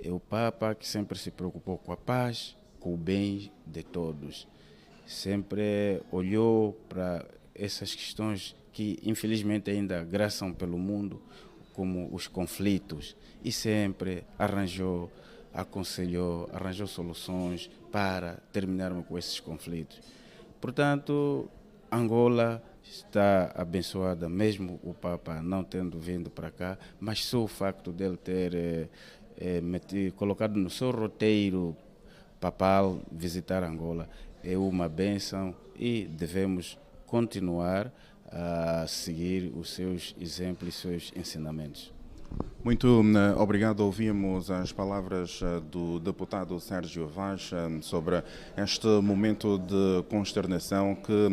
É o Papa que sempre se preocupou com a paz, com o bem de todos. Sempre olhou para essas questões que, infelizmente, ainda graçam pelo mundo, como os conflitos, e sempre arranjou, aconselhou, arranjou soluções para terminarmos com esses conflitos. Portanto, Angola está abençoada, mesmo o Papa não tendo vindo para cá, mas só o facto dele ter colocado no seu roteiro papal visitar Angola é uma bênção e devemos continuar a seguir os seus exemplos e seus ensinamentos. Muito obrigado. Ouvimos as palavras do deputado Sérgio Vaz sobre este momento de consternação que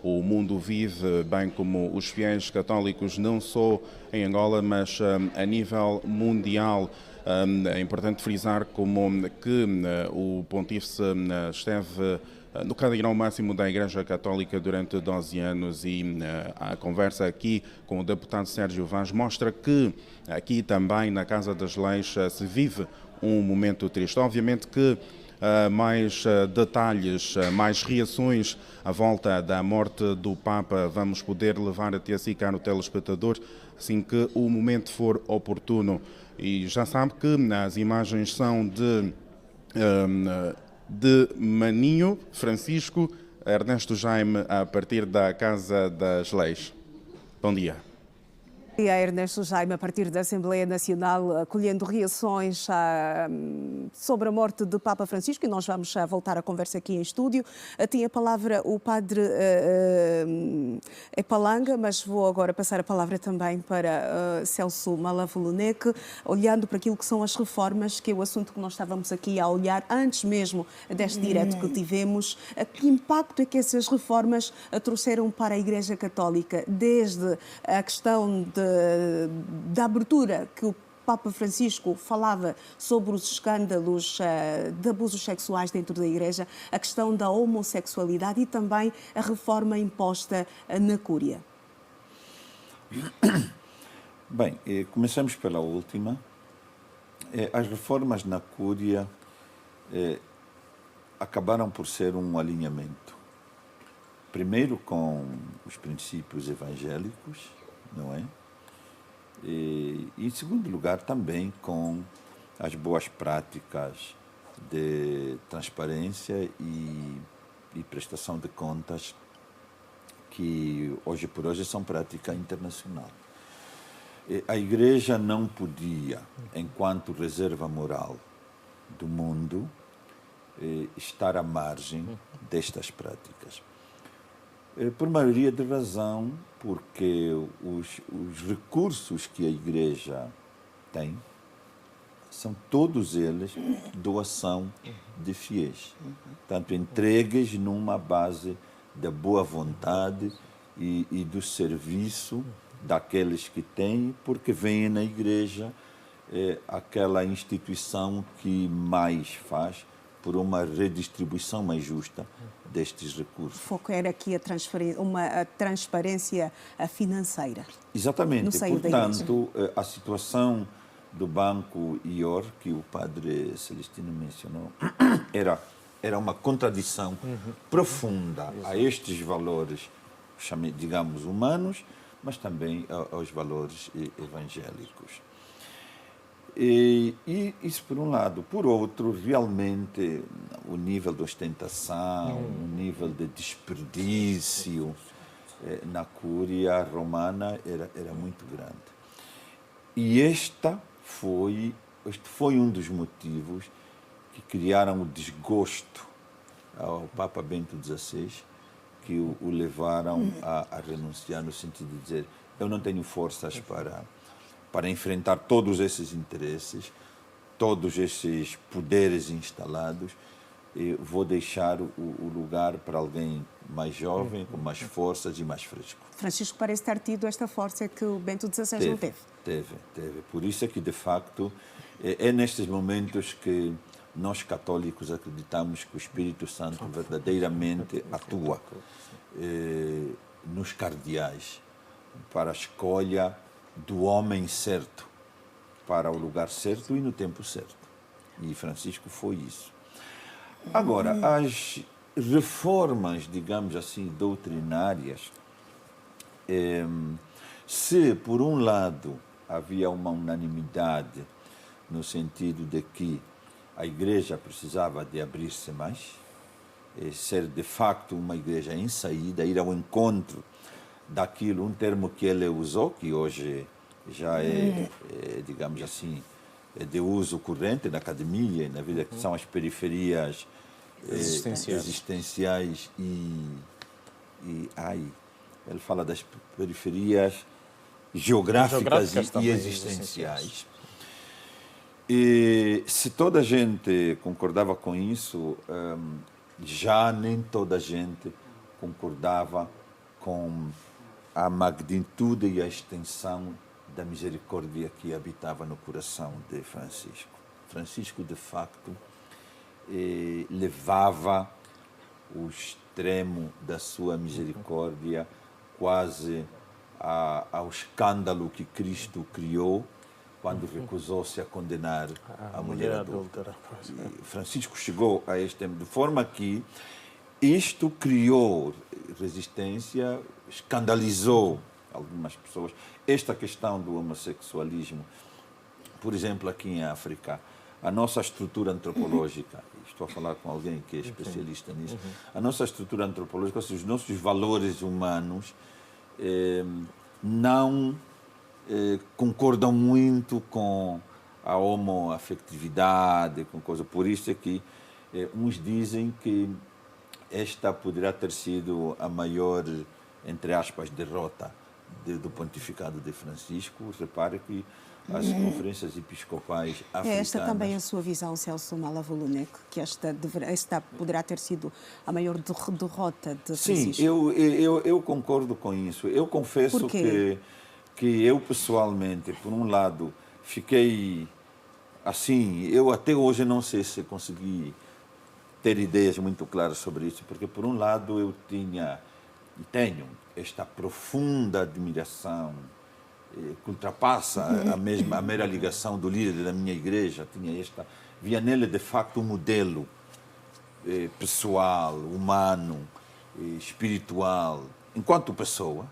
o mundo vive, bem como os fiéis católicos, não só em Angola, mas a nível mundial. É importante frisar como que o pontífice esteve no Cardeal Máximo da Igreja Católica durante 12 anos e a conversa aqui com o deputado Sérgio Vaz mostra que aqui também na Casa das Leis se vive um momento triste. Obviamente que mais detalhes, mais reações à volta da morte do Papa vamos poder levar até si, caro telespectador, assim que o momento for oportuno. E já sabe que as imagens são de Maninho Francisco, Ernesto Jaime, a partir da Casa das Leis. Bom dia. E a Ernesto Jaime, a partir da Assembleia Nacional, acolhendo reações sobre a morte de Papa Francisco, e nós vamos voltar a conversa aqui em estúdio. Tinha a palavra o padre Epalanga, mas vou agora passar a palavra também para Celso Malavolonec, olhando para aquilo que são as reformas, que é o assunto que nós estávamos aqui a olhar antes mesmo deste direto que tivemos. Que impacto é que essas reformas trouxeram para a Igreja Católica, desde a questão da abertura que o Papa Francisco falava sobre os escândalos de abusos sexuais dentro da Igreja, a questão da homossexualidade e também a reforma imposta na Cúria? Bem, começamos pela última. As reformas na Cúria acabaram por ser um alinhamento. Primeiro com os princípios evangélicos, não é? E, em segundo lugar, também com as boas práticas de transparência e prestação de contas que hoje por hoje são prática internacional. A Igreja não podia, enquanto reserva moral do mundo, estar à margem destas práticas. Por maioria de razão, porque os recursos que a Igreja tem são todos eles doação de fiéis. Portanto, entregues numa base da boa vontade e do serviço daqueles que têm, porque veem na Igreja aquela instituição que mais faz por uma redistribuição mais justa destes recursos. O foco era aqui a transparência financeira. Exatamente. Portanto, a situação do Banco IOR, que o padre Celestino mencionou, era uma contradição profunda a estes valores, digamos, humanos, mas também aos valores evangélicos. E isso por um lado. Por outro, realmente, o nível de ostentação, o nível de desperdício na Cúria Romana era muito grande. E este foi um dos motivos que criaram o desgosto ao Papa Bento XVI, que o levaram a renunciar, no sentido de dizer: eu não tenho forças para enfrentar todos esses interesses, todos esses poderes instalados, e vou deixar o lugar para alguém mais jovem, com mais forças e mais fresco. Francisco parece ter tido esta força que o Bento XVI não teve. Teve. Por isso é que, de facto, é nestes momentos que nós católicos acreditamos que o Espírito Santo verdadeiramente atua nos cardeais para a escolha do homem certo, para o lugar certo e no tempo certo. E Francisco foi isso. Agora, as reformas, digamos assim, doutrinárias, se por um lado havia uma unanimidade no sentido de que a Igreja precisava de abrir-se mais, ser de facto uma igreja em saída, ir ao encontro daquilo, um termo que ele usou, que hoje já digamos assim, de uso corrente na academia e na vida, que são as periferias existenciais ele fala das periferias geográficas e existenciais. E se toda a gente concordava com isso, já nem toda a gente concordava com a magnitude e a extensão da misericórdia que habitava no coração de Francisco. Francisco, de facto, levava o extremo da sua misericórdia quase ao escândalo que Cristo criou quando recusou-se a condenar a mulher adúltera. Francisco chegou a este tempo de forma que isto criou resistência, escandalizou algumas pessoas. Esta questão do homossexualismo, por exemplo, aqui em África, a nossa estrutura antropológica, estou a falar com alguém que é especialista nisso, a nossa estrutura antropológica, ou seja, os nossos valores humanos não concordam muito com a homoafetividade, com coisa. Por isso é que uns dizem que esta poderá ter sido a maior, entre aspas, derrota do pontificado de Francisco. Repare que as conferências episcopais africanas... É esta também a sua visão, Celso Malavolunek, que esta poderá ter sido a maior derrota de Francisco? Sim, eu concordo com isso. Eu confesso que eu, pessoalmente, por um lado, fiquei assim... Eu até hoje não sei se consegui ter ideias muito claras sobre isso, porque, por um lado, eu tinha e tenho esta profunda admiração que ultrapassa a mera ligação do líder da minha igreja. Via nele, de facto, um modelo pessoal, humano, espiritual, enquanto pessoa.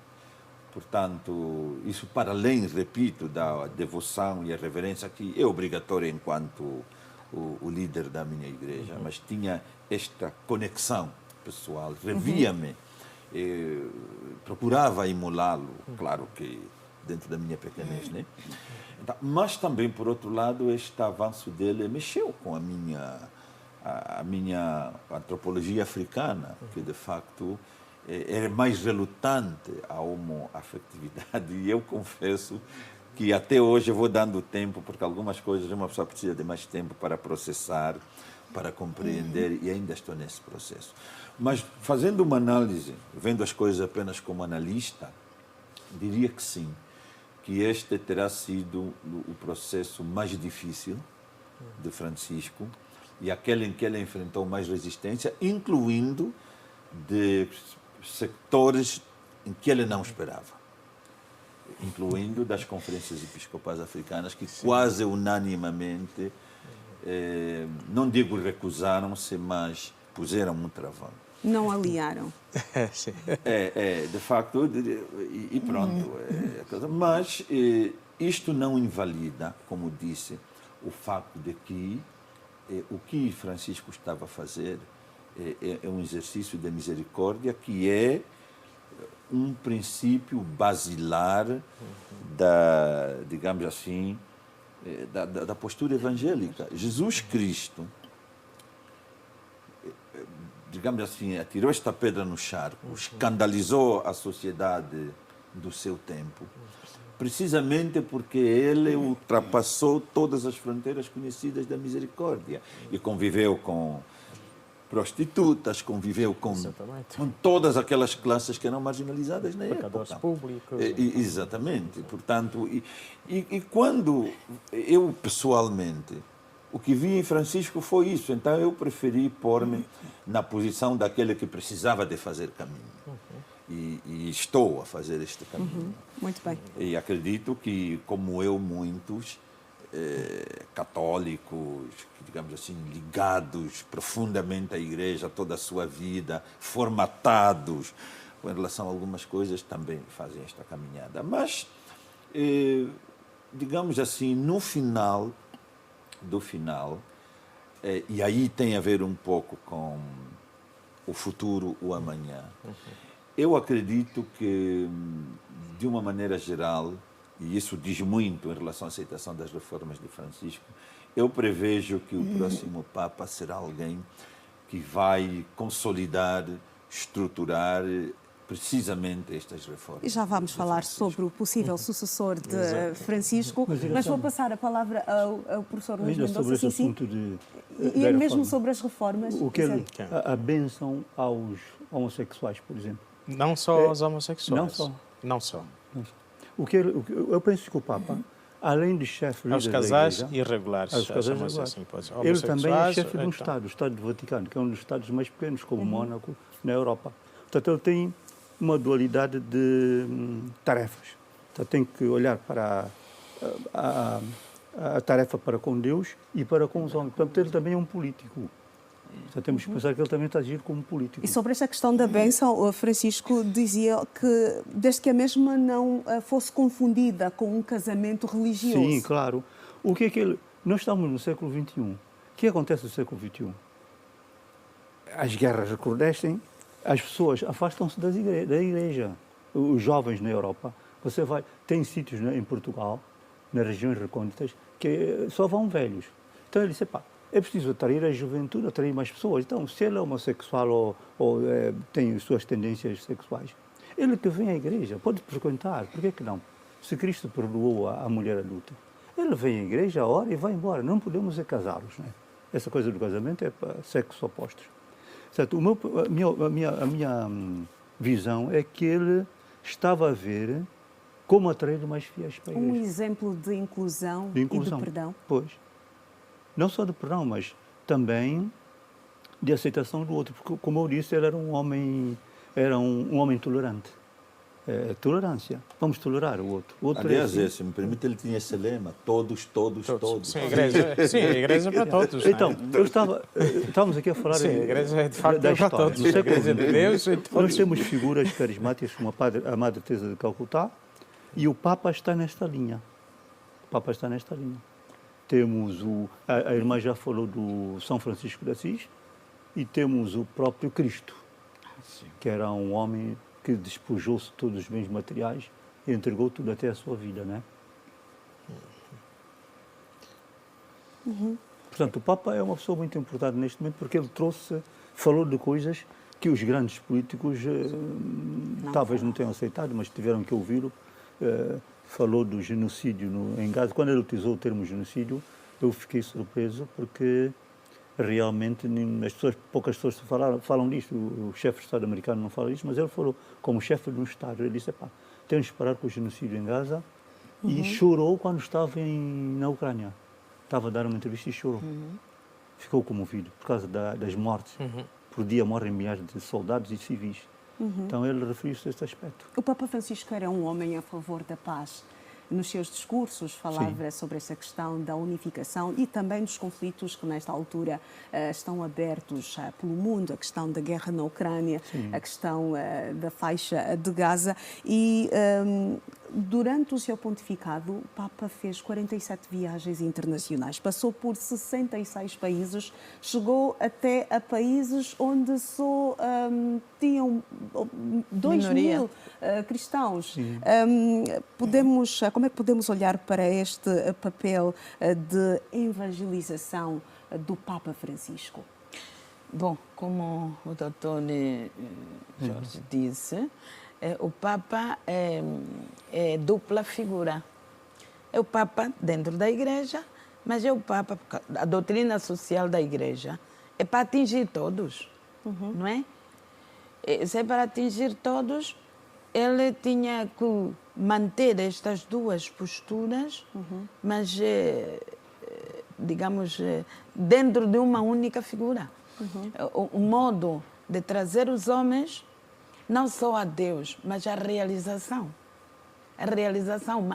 Portanto, isso para além, repito, da devoção e a reverência que é obrigatória enquanto o líder da minha igreja, mas tinha esta conexão pessoal, revia-me procurava imolá-lo, claro que dentro da minha pequenez, né? Então, mas também, por outro lado, este avanço dele mexeu com a minha antropologia africana, que de facto era mais relutante à homoafetividade. E eu confesso que até hoje eu vou dando tempo, porque algumas coisas uma pessoa precisa de mais tempo para processar, para compreender, e ainda estou nesse processo. Mas fazendo uma análise, vendo as coisas apenas como analista, diria que sim, que este terá sido o processo mais difícil de Francisco e aquele em que ele enfrentou mais resistência, incluindo de sectores em que ele não esperava, incluindo das conferências episcopais africanas, que quase unanimemente, não digo recusaram-se, mas puseram um travão. Não aliaram. Sim. De facto, e pronto. Mas isto não invalida, como disse, o facto de que o que Francisco estava a fazer é um exercício de misericórdia que é um princípio basilar da, digamos assim, da postura evangélica. Jesus Cristo, digamos assim, atirou esta pedra no charco, escandalizou a sociedade do seu tempo, precisamente porque ele ultrapassou todas as fronteiras conhecidas da misericórdia e conviveu com prostitutas, conviveu com todas aquelas classes que eram marginalizadas na Pecadores época. públicos. Exatamente. Portanto, e quando eu, pessoalmente, o que vi em Francisco foi isso. Então, eu preferi pôr-me na posição daquele que precisava de fazer caminho. E estou a fazer este caminho. Muito bem. E acredito que, como eu, muitos católicos, digamos assim, ligados profundamente à Igreja toda a sua vida, formatados com relação a algumas coisas, também fazem esta caminhada. Mas, digamos assim, no final do final, e aí tem a ver um pouco com o futuro, o amanhã. Eu acredito que, de uma maneira geral, e isso diz muito em relação à aceitação das reformas de Francisco, eu prevejo que o próximo Papa será alguém que vai consolidar, estruturar precisamente estas reformas. E já vamos falar sobre o possível sucessor de Francisco, mas vou passar a palavra ao professor Luís Ainda sobre Mendonça. esse assunto de E da mesmo reforma. sobre as reformas. O que a bênção aos homossexuais, por exemplo. Não só aos homossexuais. Não só. Não só. Eu penso que o Papa, além de chefe líder Aos da casais Igreja, irregulares. aos casais chamamos irregulares. assim, pois, Ele também é homossexuais, chefe de um então. Estado, o Estado do Vaticano, que é um dos Estados mais pequenos, como Mónaco, na Europa. Portanto, ele tem uma dualidade de tarefas. Portanto, tem que olhar para a tarefa para com Deus e para com os homens. Portanto, ele também é um político. Portanto, temos que pensar que ele também está a agir como político. E sobre esta questão da bênção, o Francisco dizia que, desde que a mesma não fosse confundida com um casamento religioso. Sim, claro. O que é que ele... Nós estamos no século XXI. O que acontece no século XXI? As guerras recrudescem, as pessoas afastam-se da igreja. Os jovens na Europa, você vai... Tem sítios em Portugal, nas regiões recônditas, que só vão velhos. Então ele disse, pá, é preciso atrair a juventude, atrair mais pessoas. Então, se ele é homossexual ou tem suas tendências sexuais, ele que vem à igreja, pode frequentar, por que não? Se Cristo perdoou a mulher adulta, ele vem à igreja, ora e vai embora. Não podemos casá-los, né? Essa coisa do casamento é para sexos opostos. Certo? A minha visão é que ele estava a ver como atrair mais fiéis para a igreja. Um exemplo de inclusão e de perdão. Pois. Não só de perdão, mas também de aceitação do outro. Porque, como eu disse, ele era um homem tolerante. Tolerância. Vamos tolerar o outro. Aliás, se me permite, ele tinha esse lema: todos. Sim, a igreja é para todos. Então, estávamos aqui a falar sim, a igreja é de facto da para história. todos. No A século igreja de XX, Deus e todos. nós temos figuras carismáticas como a Madre Teresa de Calcutá e o Papa está nesta linha. Temos a irmã já falou do São Francisco de Assis e temos o próprio Cristo. que era um homem que despojou-se de todos os bens materiais e entregou tudo até a sua vida, né? Portanto, o Papa é uma pessoa muito importante neste momento porque ele falou de coisas que os grandes políticos talvez não tenham aceitado, mas tiveram que ouvi-lo. Falou do genocídio em Gaza. Quando ele utilizou o termo genocídio, eu fiquei surpreso porque realmente poucas pessoas falam disto. O chefe de Estado americano não fala disto, mas ele falou como chefe de um Estado. Ele disse, temos de parar com o genocídio em Gaza e chorou quando estava na Ucrânia. Estava a dar uma entrevista e chorou. Ficou comovido por causa das mortes. Por dia morrem milhares de soldados e civis. Então ele referiu-se a este aspecto. O Papa Francisco era um homem a favor da paz. Nos seus discursos falava sobre essa questão da unificação e também dos conflitos que nesta altura estão abertos pelo mundo, a questão da guerra na Ucrânia, a questão da faixa de Gaza. E durante o seu pontificado, o Papa fez 47 viagens internacionais, passou por 66 países, chegou até a países onde só tinham 2.000 cristãos. Como é que podemos olhar para este papel de evangelização do Papa Francisco? Bom, como o doutor Jorge disse, o Papa é dupla figura. É o Papa dentro da Igreja, mas é o Papa, a doutrina social da Igreja é para atingir todos, não é? Se é para atingir todos, ele tinha que manter estas duas posturas, mas, digamos, dentro de uma única figura. O modo de trazer os homens, não só a Deus, mas a realização.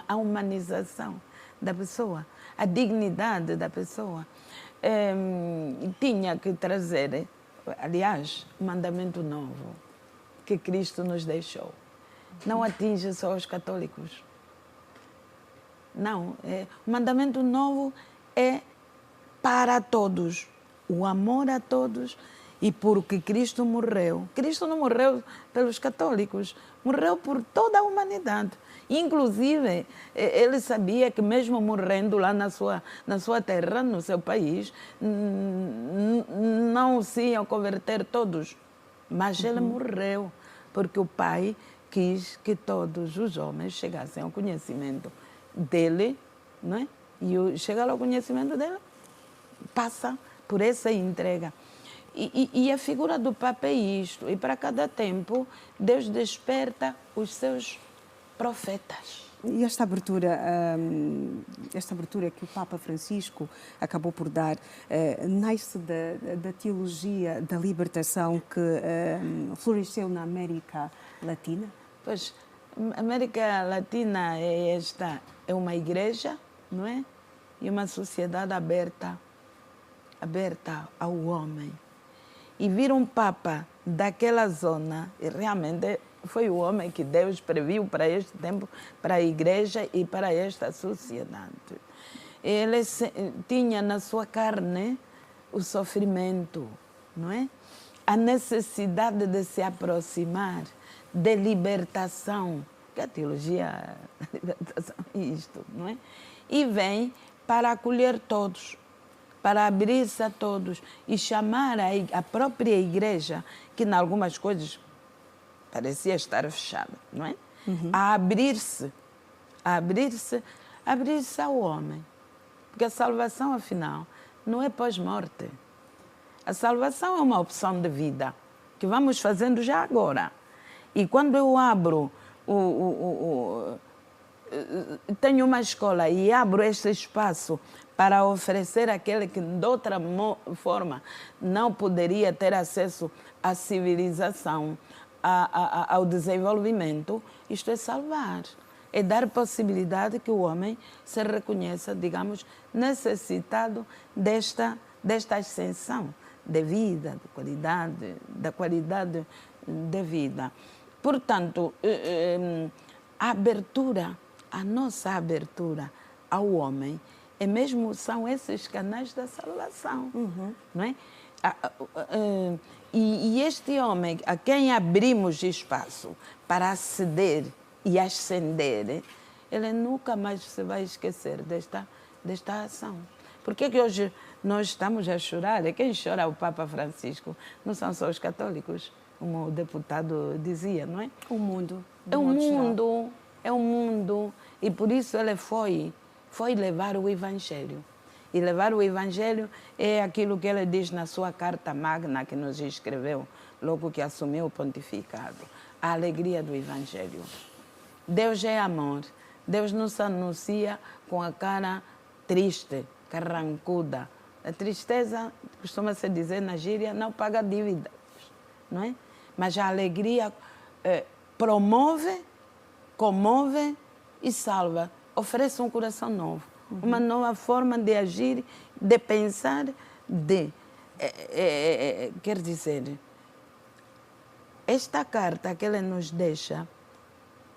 A humanização da pessoa, a dignidade da pessoa. Tinha que trazer, aliás, um mandamento novo que Cristo nos deixou. Não atinge só os católicos. Não, o mandamento novo é para todos. O amor a todos. E porque Cristo morreu. Cristo não morreu pelos católicos, morreu por toda a humanidade. Inclusive, ele sabia que mesmo morrendo lá na sua terra, no seu país, não se iam converter todos. Mas ele morreu, porque o Pai quis que todos os homens chegassem ao conhecimento dele, não é? E chegar ao conhecimento dele passa por essa entrega. E a figura do Papa é isto. E para cada tempo, Deus desperta os seus profetas. E esta abertura que o Papa Francisco acabou por dar, nasce da teologia da libertação que floresceu na América Latina? Pois, a América Latina é uma igreja, não é? E uma sociedade aberta ao homem. E vir um Papa daquela zona, e realmente foi o homem que Deus previu para este tempo, para a igreja e para esta sociedade. Ele tinha na sua carne o sofrimento, não é? A necessidade de se aproximar, de libertação, que a teologia da libertação é isto, não é? E vem para acolher todos, para abrir-se a todos e chamar a própria igreja, que em algumas coisas parecia estar fechada, não é? A abrir-se ao homem. Porque a salvação, afinal, não é pós-morte. A salvação é uma opção de vida, que vamos fazendo já agora. E quando eu abro, tenho uma escola e abro este espaço para oferecer àquele que de outra forma não poderia ter acesso à civilização, ao desenvolvimento, isto é salvar. É dar possibilidade que o homem se reconheça, digamos, necessitado desta ascensão de vida, da qualidade de vida. Portanto, a nossa abertura ao homem, são esses canais da salvação, não é? E este homem a quem abrimos espaço para aceder e ascender, ele nunca mais se vai esquecer desta ação. Por que hoje nós estamos a chorar? E quem chora é o Papa Francisco, não são só os católicos, como o deputado dizia, não é? O mundo. É um mundo, é um mundo. E por isso ele foi levar o Evangelho. E levar o Evangelho é aquilo que ele diz na sua carta magna que nos escreveu, logo que assumiu o pontificado. A alegria do Evangelho. Deus é amor. Deus nos anuncia com a cara triste, carrancuda. A tristeza, costuma-se dizer na gíria, não paga dívidas, não é? Mas a alegria promove, comove e salva. Oferece um coração novo. Uma nova forma de agir, de pensar, quer dizer, esta carta que ele nos deixa,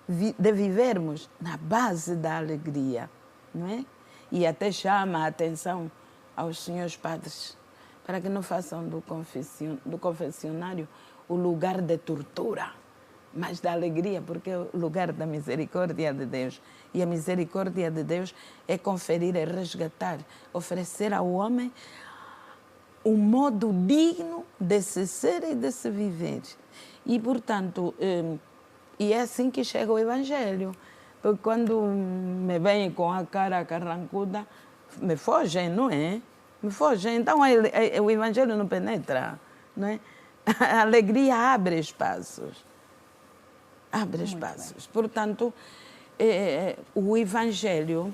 de vivermos na base da alegria, não é? E até chama a atenção aos senhores padres para que não façam do confessionário o lugar de tortura, mas da alegria, porque é o lugar da misericórdia de Deus. E a misericórdia de Deus é conferir, é resgatar, oferecer ao homem um modo digno de se ser e de se viver. E, portanto, e é assim que chega o Evangelho. Porque quando me vêm com a cara carrancuda, me fogem, não é? Me fogem. Então, o Evangelho não penetra, não é? A alegria abre espaços. Abre espaços. Portanto, o Evangelho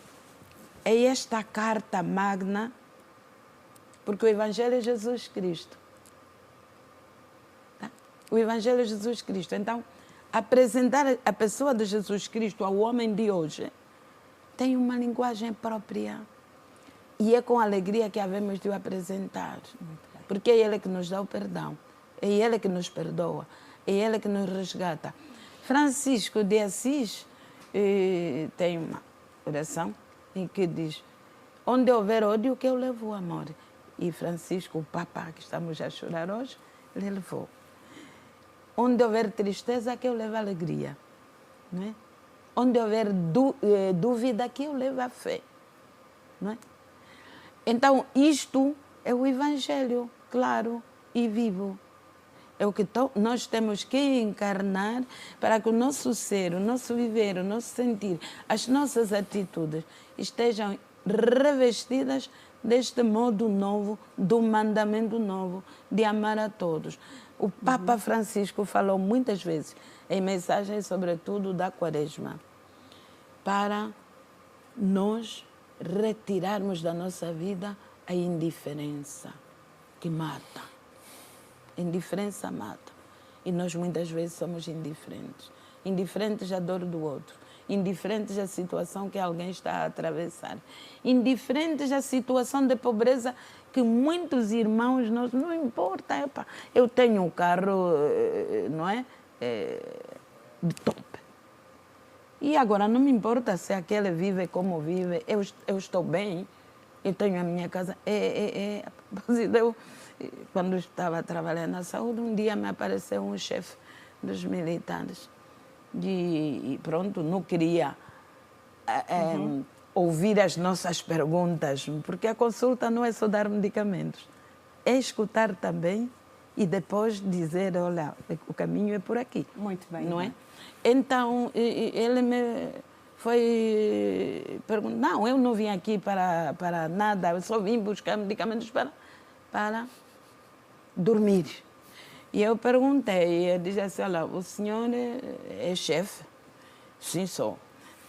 é esta carta magna, porque o Evangelho é Jesus Cristo. Tá? O Evangelho é Jesus Cristo. Então, apresentar a pessoa de Jesus Cristo ao homem de hoje tem uma linguagem própria. E é com alegria que havemos de o apresentar. Porque é Ele que nos dá o perdão. É Ele que nos perdoa. É Ele que nos resgata. Francisco de Assis tem uma oração em que diz: onde houver ódio, que eu levo o amor. E Francisco, o Papa, que estamos a chorar hoje, ele levou. Onde houver tristeza, que eu levo a alegria. Não é? Onde houver dúvida, que eu levo a fé. Não é? Então, isto é o Evangelho, claro e vivo. É o que nós temos que encarnar para que o nosso ser, o nosso viver, o nosso sentir, as nossas atitudes estejam revestidas deste modo novo, do mandamento novo, de amar a todos. O Papa Francisco falou muitas vezes em mensagens, sobretudo da Quaresma, para nós retirarmos da nossa vida a indiferença que mata. Indiferença mata. E nós muitas vezes somos indiferentes. Indiferentes à dor do outro. Indiferentes à situação que alguém está a atravessar. Indiferentes à situação de pobreza que muitos irmãos, não importa. Epa, eu tenho um carro, não é? De top. E agora não me importa se aquele vive como vive. Eu estou bem. Eu tenho a minha casa. Quando estava trabalhando na saúde, um dia me apareceu um chefe dos militares. E pronto, não queria ouvir as nossas perguntas, porque a consulta não é só dar medicamentos, é escutar também e depois dizer, olha, o caminho é por aqui. Muito bem. Não é? Então, ele me foi perguntar, não, eu não vim aqui para nada, eu só vim buscar medicamentos para dormir. E eu perguntei, e ele disse assim, olha, o senhor é chefe? Sim, sou.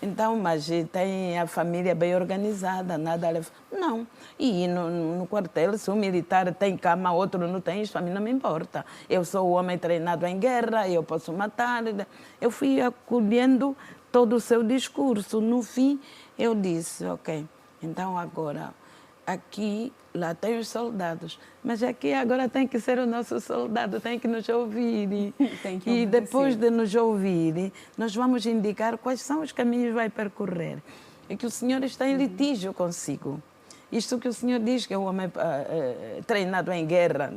Então, mas tem a família bem organizada, nada... Não. E no quartel, se um militar tem cama, outro não tem, isso a mim não me importa. Eu sou o homem treinado em guerra, eu posso matar. Eu fui acolhendo todo o seu discurso. No fim, eu disse, ok, então agora... Aqui, lá tem os soldados, mas aqui agora tem que ser o nosso soldado, tem que nos ouvir. E depois de nos ouvir, nós vamos indicar quais são os caminhos que vai percorrer. É que o senhor está em litígio consigo. Isto que o senhor diz, que é o homem treinado em guerra,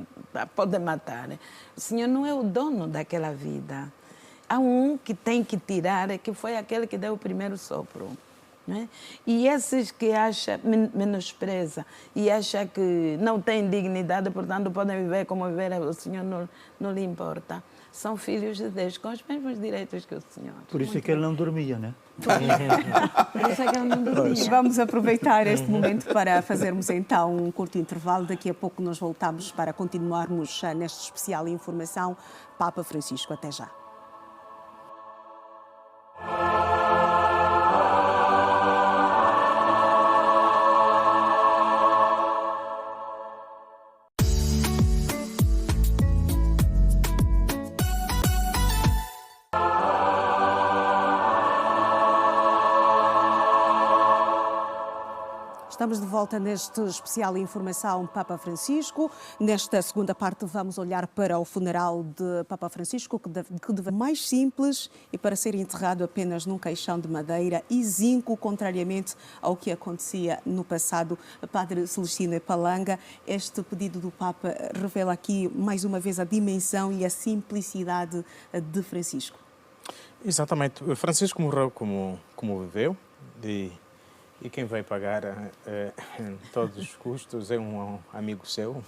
pode matar. O senhor não é o dono daquela vida. Há um que tem que tirar, que foi aquele que deu o primeiro sopro. Né? E esses que acham, menospreza e acham que não têm dignidade, portanto podem viver como viver, o Senhor não lhe importa. São filhos de Deus, com os mesmos direitos que o Senhor. Por isso é que ele não dormia, né? Por isso é que ele não dormia. Vamos aproveitar este momento para fazermos então um curto intervalo. Daqui a pouco nós voltamos para continuarmos neste especial informação Papa Francisco. Até já. Estamos de volta neste especial Informação Papa Francisco. Nesta segunda parte vamos olhar para o funeral de Papa Francisco, que deve mais simples e para ser enterrado apenas num caixão de madeira e zinco, contrariamente ao que acontecia no passado. Padre Celestino Palanga, este pedido do Papa revela aqui mais uma vez a dimensão e a simplicidade de Francisco. Exatamente. Francisco morreu como viveu e quem vai pagar todos os custos é um amigo seu.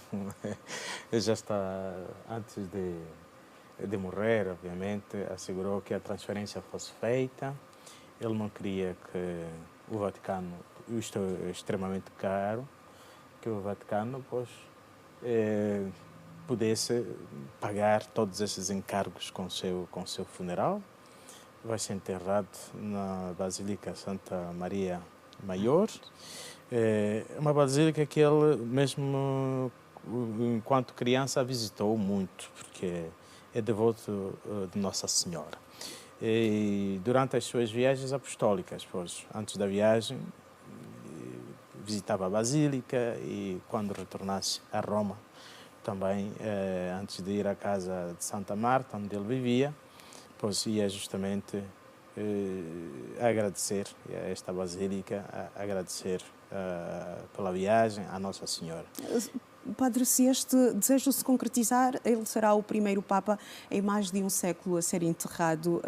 Ele já está, antes de morrer, obviamente, assegurou que a transferência fosse feita. Ele não queria que o Vaticano, isto é extremamente caro, que o Vaticano pudesse pagar todos esses encargos com o seu funeral. Vai ser enterrado na Basílica Santa Maria Maior. É uma basílica que ele mesmo, enquanto criança, visitou muito, porque é devoto de Nossa Senhora. E durante as suas viagens apostólicas, antes da viagem, visitava a basílica e quando retornasse a Roma, também, antes de ir à casa de Santa Marta, onde ele vivia, ia justamente agradecer a esta basílica, agradecer pela viagem à Nossa Senhora. Padre, se este desejo se concretizar, ele será o primeiro Papa em mais de um século a ser enterrado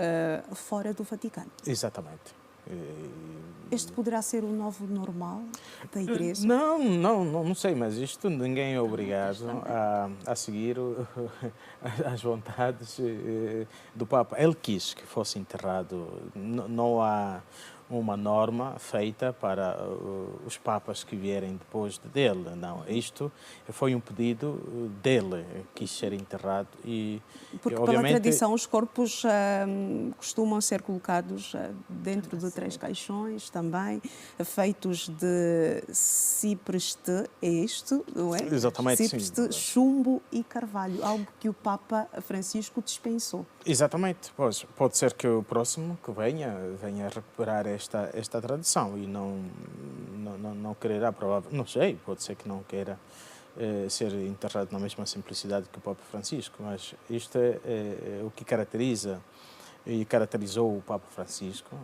fora do Vaticano. Exatamente. Este poderá ser o novo normal da Igreja? Não sei, mas isto ninguém é obrigado a seguir as vontades do Papa. Ele quis que fosse enterrado. Não há uma norma feita para os papas que vierem depois dele. Não, isto foi um pedido dele, quis ser enterrado porque obviamente, pela tradição os corpos costumam ser colocados dentro de 3 caixões também, feitos de cipreste, não é? Exatamente, cipreste, sim. chumbo e carvalho, algo que o Papa Francisco dispensou. Exatamente, pode ser que o próximo que venha recuperar esta tradição e não quererá, provavelmente, não sei, pode ser que não queira ser enterrado na mesma simplicidade que o Papa Francisco, mas isto é o que caracteriza e caracterizou o Papa Francisco,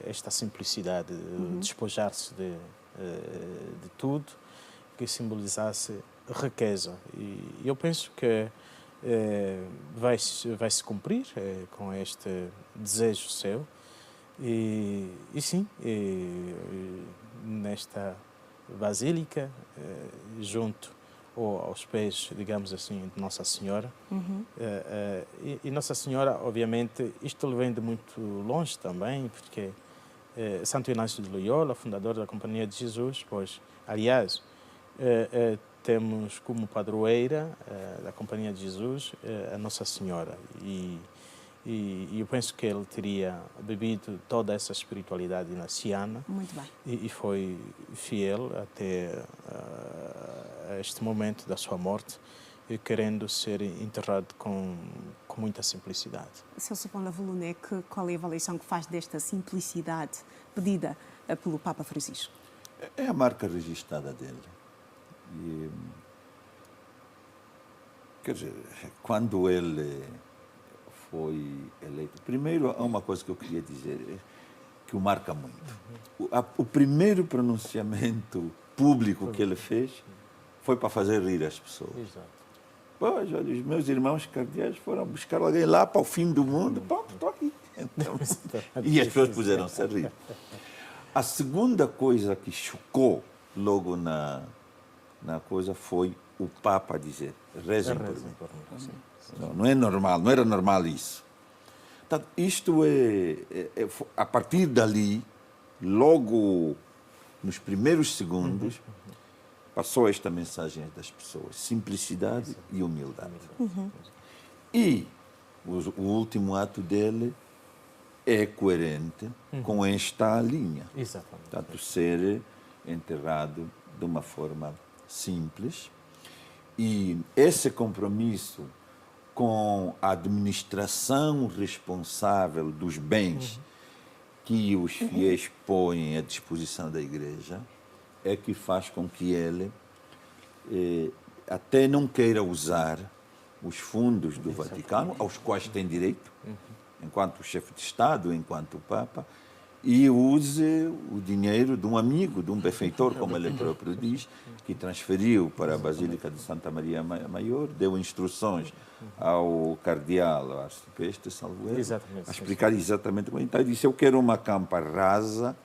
esta simplicidade, despojar-se de tudo que simbolizasse riqueza. E eu penso que vai se cumprir com este desejo seu e sim, nesta basílica, junto aos pés, digamos assim, de Nossa Senhora. E Nossa Senhora, obviamente, isto vem de muito longe também, porque Santo Inácio de Loyola, fundador da Companhia de Jesus, aliás, temos como padroeira da Companhia de Jesus a Nossa Senhora. E eu penso que ele teria bebido toda essa espiritualidade inaciana. Muito bem. E foi fiel até este momento da sua morte, querendo ser enterrado com muita simplicidade. Celso Pont-Lavallone, qual é a avaliação que faz desta simplicidade pedida pelo Papa Francisco? É a marca registrada dele. Quer dizer, quando ele foi eleito, primeiro há uma coisa que eu queria dizer, que o marca muito. O primeiro pronunciamento público que ele fez foi para fazer rir as pessoas. Exato. Pois, olha, os meus irmãos cardeais foram buscar alguém lá para o fim do mundo. Pronto, estou aqui. Então, e as pessoas puseram-se a rir. A segunda coisa que chocou logo na coisa foi o Papa dizer: rezem por mim. Não é normal, não era normal isso. Portanto, isto a partir dali, logo nos primeiros segundos, passou esta mensagem das pessoas: simplicidade e humildade. E o último ato dele é coerente com esta linha. Exatamente. Portanto, ser enterrado de uma forma simples. E esse compromisso com a administração responsável dos bens que os fiéis põem à disposição da Igreja é que faz com que ele até não queira usar os fundos do Vaticano, aos quais tem direito, enquanto chefe de Estado, enquanto Papa, e use o dinheiro de um amigo, de um benfeitor, como ele próprio diz, que transferiu para a Basílica de Santa Maria Maior, deu instruções ao cardeal, ao arcebispo, salvo erro, a explicar exatamente como. Então, ele disse: eu quero uma campa rasa,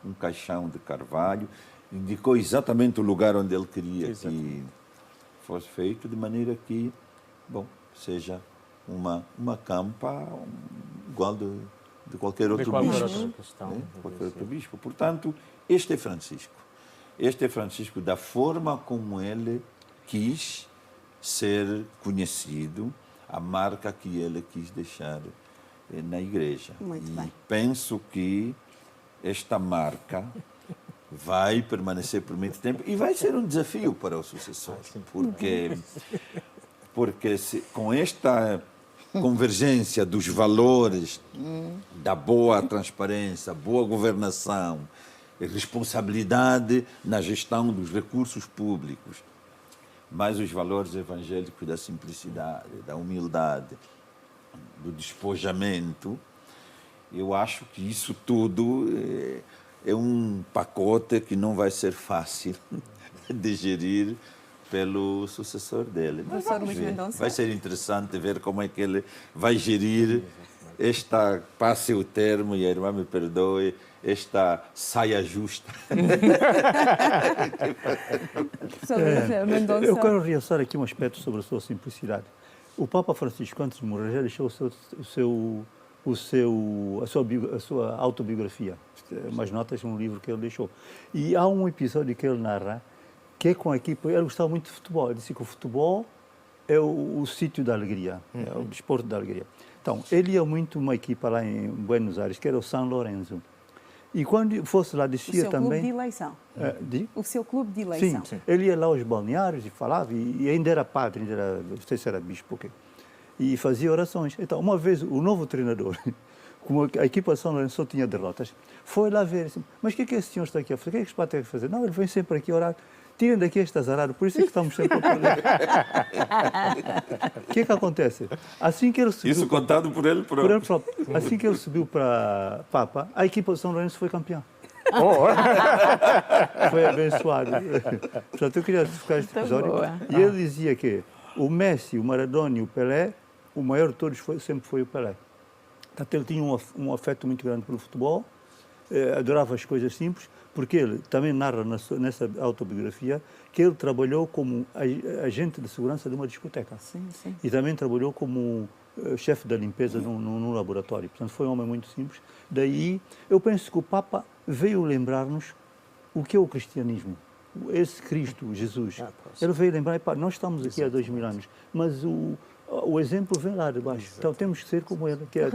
um caixão de carvalho, indicou exatamente o lugar onde ele queria que fosse feito, de maneira que, seja uma campa igual de qualquer outro bispo. Portanto, este é Francisco. Este é Francisco da forma como ele quis ser conhecido, a marca que ele quis deixar na Igreja. Muito bem. Penso que esta marca vai permanecer por muito tempo e vai ser um desafio para o sucessor, porque com esta convergência dos valores da boa transparência, boa governação, responsabilidade na gestão dos recursos públicos, mas os valores evangélicos da simplicidade, da humildade, do despojamento, eu acho que isso tudo é um pacote que não vai ser fácil de gerir pelo sucessor dele. Mas vamos ver. Vai ser interessante ver como é que ele vai gerir esta, passe o termo, e a irmã me perdoe, esta saia justa. Eu quero realçar aqui um aspecto sobre a sua simplicidade. O Papa Francisco, antes de morrer, já deixou a sua autobiografia, umas notas num livro que ele deixou. E há um episódio que ele narra que é com a equipa. Ele gostava muito de futebol. Ele disse que o futebol é o sítio da alegria, é o desporto da alegria. Então, ele ia muito uma equipa lá em Buenos Aires, que era o São Lourenço. E quando fosse lá, descia também... O seu clube de eleição. O seu clube de Sim, eleição. ele ia lá aos balneários e falava, e ainda era padre, não sei se era bispo ou quê, e fazia orações. Então, uma vez, o novo treinador, como a equipa de São Lourenço só tinha derrotas, foi lá ver, assim, mas o que é que esse senhor está aqui a fazer? O que é que este padre tem a fazer? Não, ele vem sempre aqui orar. Tirem daqui este azarado, por isso é que estamos sempre a perder. O que é que acontece? Assim que ele subiu... Isso contado por ele próprio. Assim que ele subiu para Papa, a equipa de São Lourenço foi campeã. Foi abençoado. Portanto, eu queria ficar este episódio. E ele dizia que o Messi, o Maradona e o Pelé, o maior de todos sempre foi o Pelé. Portanto, ele tinha um afeto muito grande pelo futebol, adorava as coisas simples, porque ele também narra nessa autobiografia que ele trabalhou como agente de segurança de uma discoteca. Sim, sim. E também trabalhou como chefe da limpeza num laboratório. Portanto, foi um homem muito simples. Daí, eu penso que o Papa veio lembrar-nos o que é o cristianismo. Esse Cristo, Jesus. Ele veio lembrar, nós estamos aqui há 2000 anos, mas o exemplo vem lá de baixo. Então temos que ser como ele, que é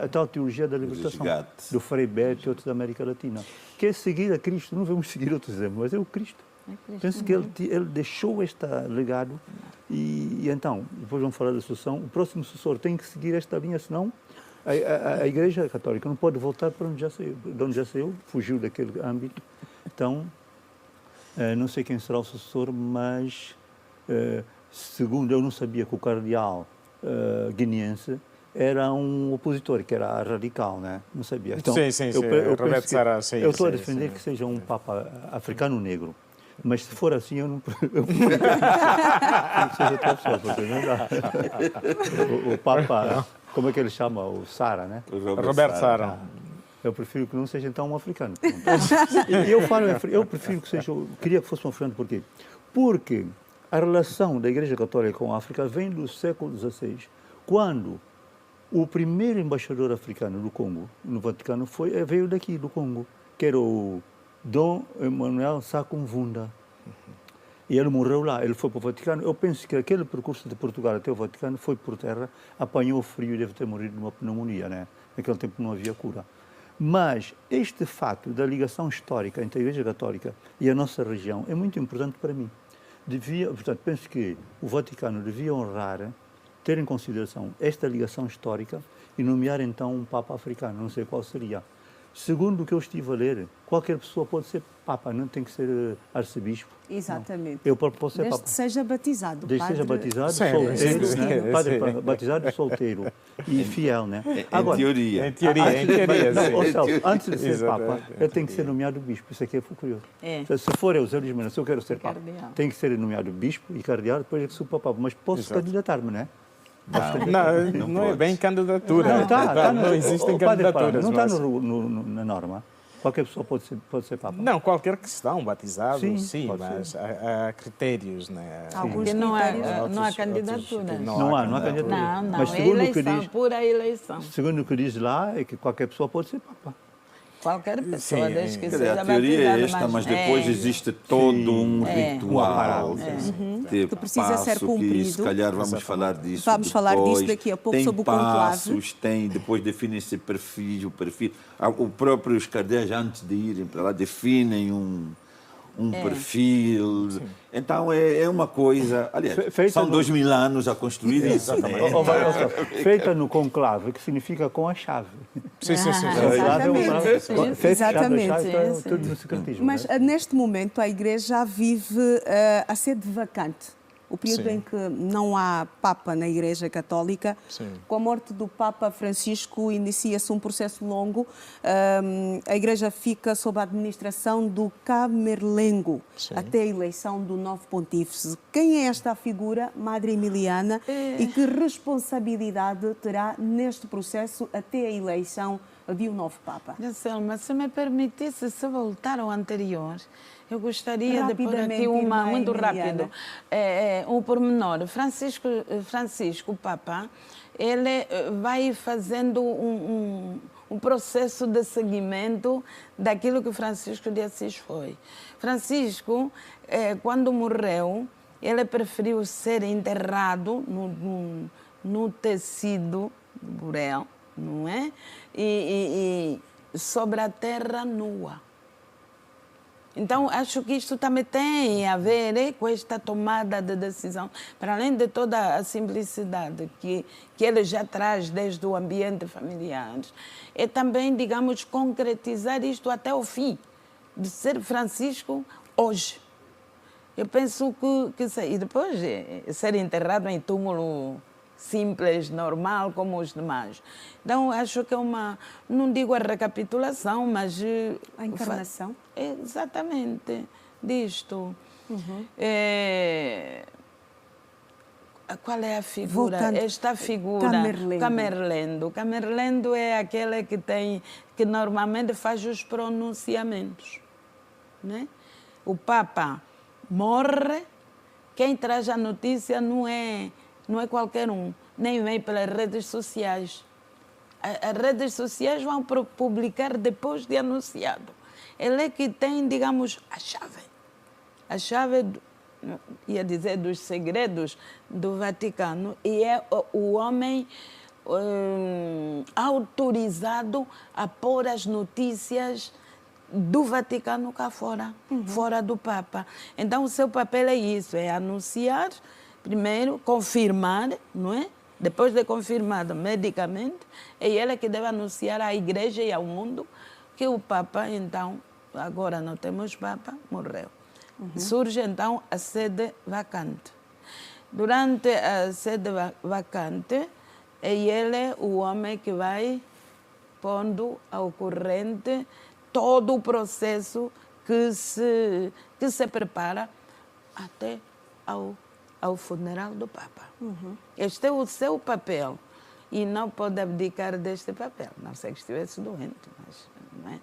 a tal teologia da libertação, do Frei Beto e outros da América Latina. Que é seguir a Cristo, não vamos seguir outros exemplos, mas é o Cristo. Penso que ele deixou este legado e então, depois vamos falar da sucessão, o próximo sucessor tem que seguir esta linha, senão a Igreja Católica não pode voltar para onde já saiu, fugiu daquele âmbito. Então, não sei quem será o sucessor, mas... segundo, eu não sabia que o cardeal guineense era um opositor, que era radical, né? Não sabia. Então, sim. Roberto Sara, sim. Eu estou a defender que seja um Papa africano negro. Mas se for assim, eu não prefiro que seja outra pessoa, porque não dá. O Papa, como é que ele chama? O Sara, né? Roberto Sara. Eu prefiro que não seja então um africano. Eu prefiro que seja, queria que fosse um africano, por quê? Porque a relação da Igreja Católica com a África vem do século XVI, quando o primeiro embaixador africano do Congo, no Vaticano, veio daqui, do Congo, que era o Dom Emmanuel Sakumvunda. E ele morreu lá, ele foi para o Vaticano. Eu penso que aquele percurso de Portugal até o Vaticano foi por terra, apanhou o frio e deve ter morrido de uma pneumonia, né? Naquele tempo não havia cura. Mas este fato da ligação histórica entre a Igreja Católica e a nossa região é muito importante para mim. Portanto, penso que o Vaticano devia honrar, ter em consideração esta ligação histórica e nomear então um Papa africano, não sei qual seria. Segundo o que eu estive a ler, qualquer pessoa pode ser Papa, não tem que ser arcebispo. Exatamente. Eu posso ser Desde Papa. que seja batizado. Desde que seja batizado, Sim, solteiro, sim, né? sim. Padre batizado, solteiro e fiel, né? Em teoria. Em teoria, sim. Antes de ser Exatamente. Papa, eu tenho que ser nomeado bispo. Isso aqui é curioso. É. Se for Eusébio Mendes, se eu quero ser Papa, Cardeal. tem que ser nomeado bispo e cardeal, depois é que sou Papa. Mas posso candidatar-me, né? Não é bem candidatura. Não existem Padre, candidaturas. não está mas- na norma. Qualquer pessoa pode ser Papa. Não, qualquer cristão batizado, Sim, sim, pode mas há critérios, né? Alguns Porque não há, critérios. não há Outros- candidatura. Não há candidatura. Não, Mas é segundo o que eleição, diz, pura eleição. segundo o que diz lá, é que qualquer pessoa pode ser Papa. Qualquer pessoa, Sim, desde que Quer dizer, seja a teoria é batizada, esta, mas depois existe todo um É. ritual de Que precisa ser passo, cumprido. que se calhar vamos falar disso Vamos falar depois. disso daqui a pouco, tem sobre o conclave. passos, depois definem-se o perfil. O próprio os cardeais, antes de irem para lá, definem um perfil. Então é uma coisa. Aliás, são 2000 anos a construir isso. Né? Feita no conclave, que significa com a chave. Sim. Exatamente. Exatamente. Tudo no secretismo. Mas neste momento a Igreja vive a sede vacante. O período Sim. em que não há Papa na Igreja Católica. Sim. Com a morte do Papa Francisco, inicia-se um processo longo. A Igreja fica sob a administração do Camerlengo, Sim. até a eleição do novo pontífice. Quem é esta figura, Madre Emiliana, e que responsabilidade terá neste processo até a eleição de um novo Papa? Selma, se me permitisse, se voltar ao anterior, eu gostaria de pôr Rapidamente, aqui irmã muito Emiliana. rápido, um pormenor. Francisco, o Papa, ele vai fazendo um processo de seguimento daquilo que Francisco de Assis foi. Francisco, quando morreu, ele preferiu ser enterrado no tecido do burel, não é? E sobre a terra nua. Então, acho que isto também tem a ver com esta tomada de decisão, para além de toda a simplicidade que ele já traz desde o ambiente familiar, é também, digamos, concretizar isto até o fim, de ser Francisco hoje. Eu penso que e depois ser enterrado em túmulo simples, normal, como os demais. Então, acho que é não digo a recapitulação, mas... A encarnação? Exatamente, disto. Qual é a figura? Voltando. Esta figura, Camerlendo. Camerlendo é aquele que normalmente faz os pronunciamentos. Né? O Papa morre, quem traz a notícia não é qualquer um, nem vem pelas redes sociais. As redes sociais vão publicar depois de anunciado. Ele é que tem, digamos, a chave, ia dizer, dos segredos do Vaticano, e é o homem autorizado a pôr as notícias do Vaticano cá fora, fora do Papa. Então, o seu papel é isso, é anunciar, primeiro, confirmar, não é? Depois de confirmado medicamente, é ele que deve anunciar à Igreja e ao mundo que o Papa, então, agora não temos Papa, morreu. Surge, então, a sede vacante. Durante a sede vacante, E ele é o homem que vai pondo ao corrente todo o processo que se prepara até ao funeral do Papa. Este é o seu papel. E não pode abdicar deste papel. Não sei que estivesse doente, mas não é?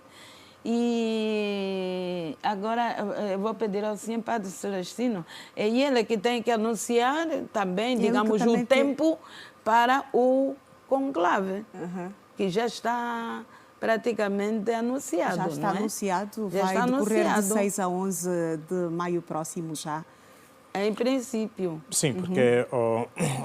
E agora eu vou pedir ao senhor Padre Celestino, é ele que tem que anunciar também, digamos, o tempo para o conclave, que já está praticamente anunciado. Já está anunciado, Já vai está decorrer de anunciado. 6 a 11 de maio próximo já. Em princípio. Sim, porque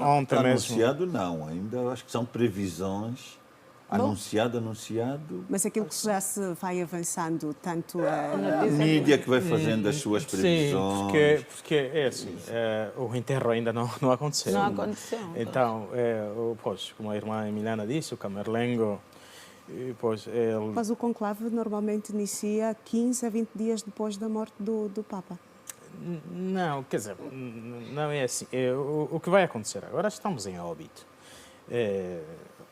ontem Está mesmo... anunciado não, ainda acho que são previsões. Anunciado. Mas aquilo que já se vai avançando, tanto a Mídia que vai fazendo as suas previsões. Sim, porque é assim, o enterro ainda não aconteceu. Não aconteceu. Então, pois, como a irmã Emiliana disse, o Camerlengo, pois, ele... Mas o conclave normalmente inicia 15 a 20 dias depois da morte do Papa. Não, quer dizer, não é assim. O que vai acontecer agora, estamos em óbito.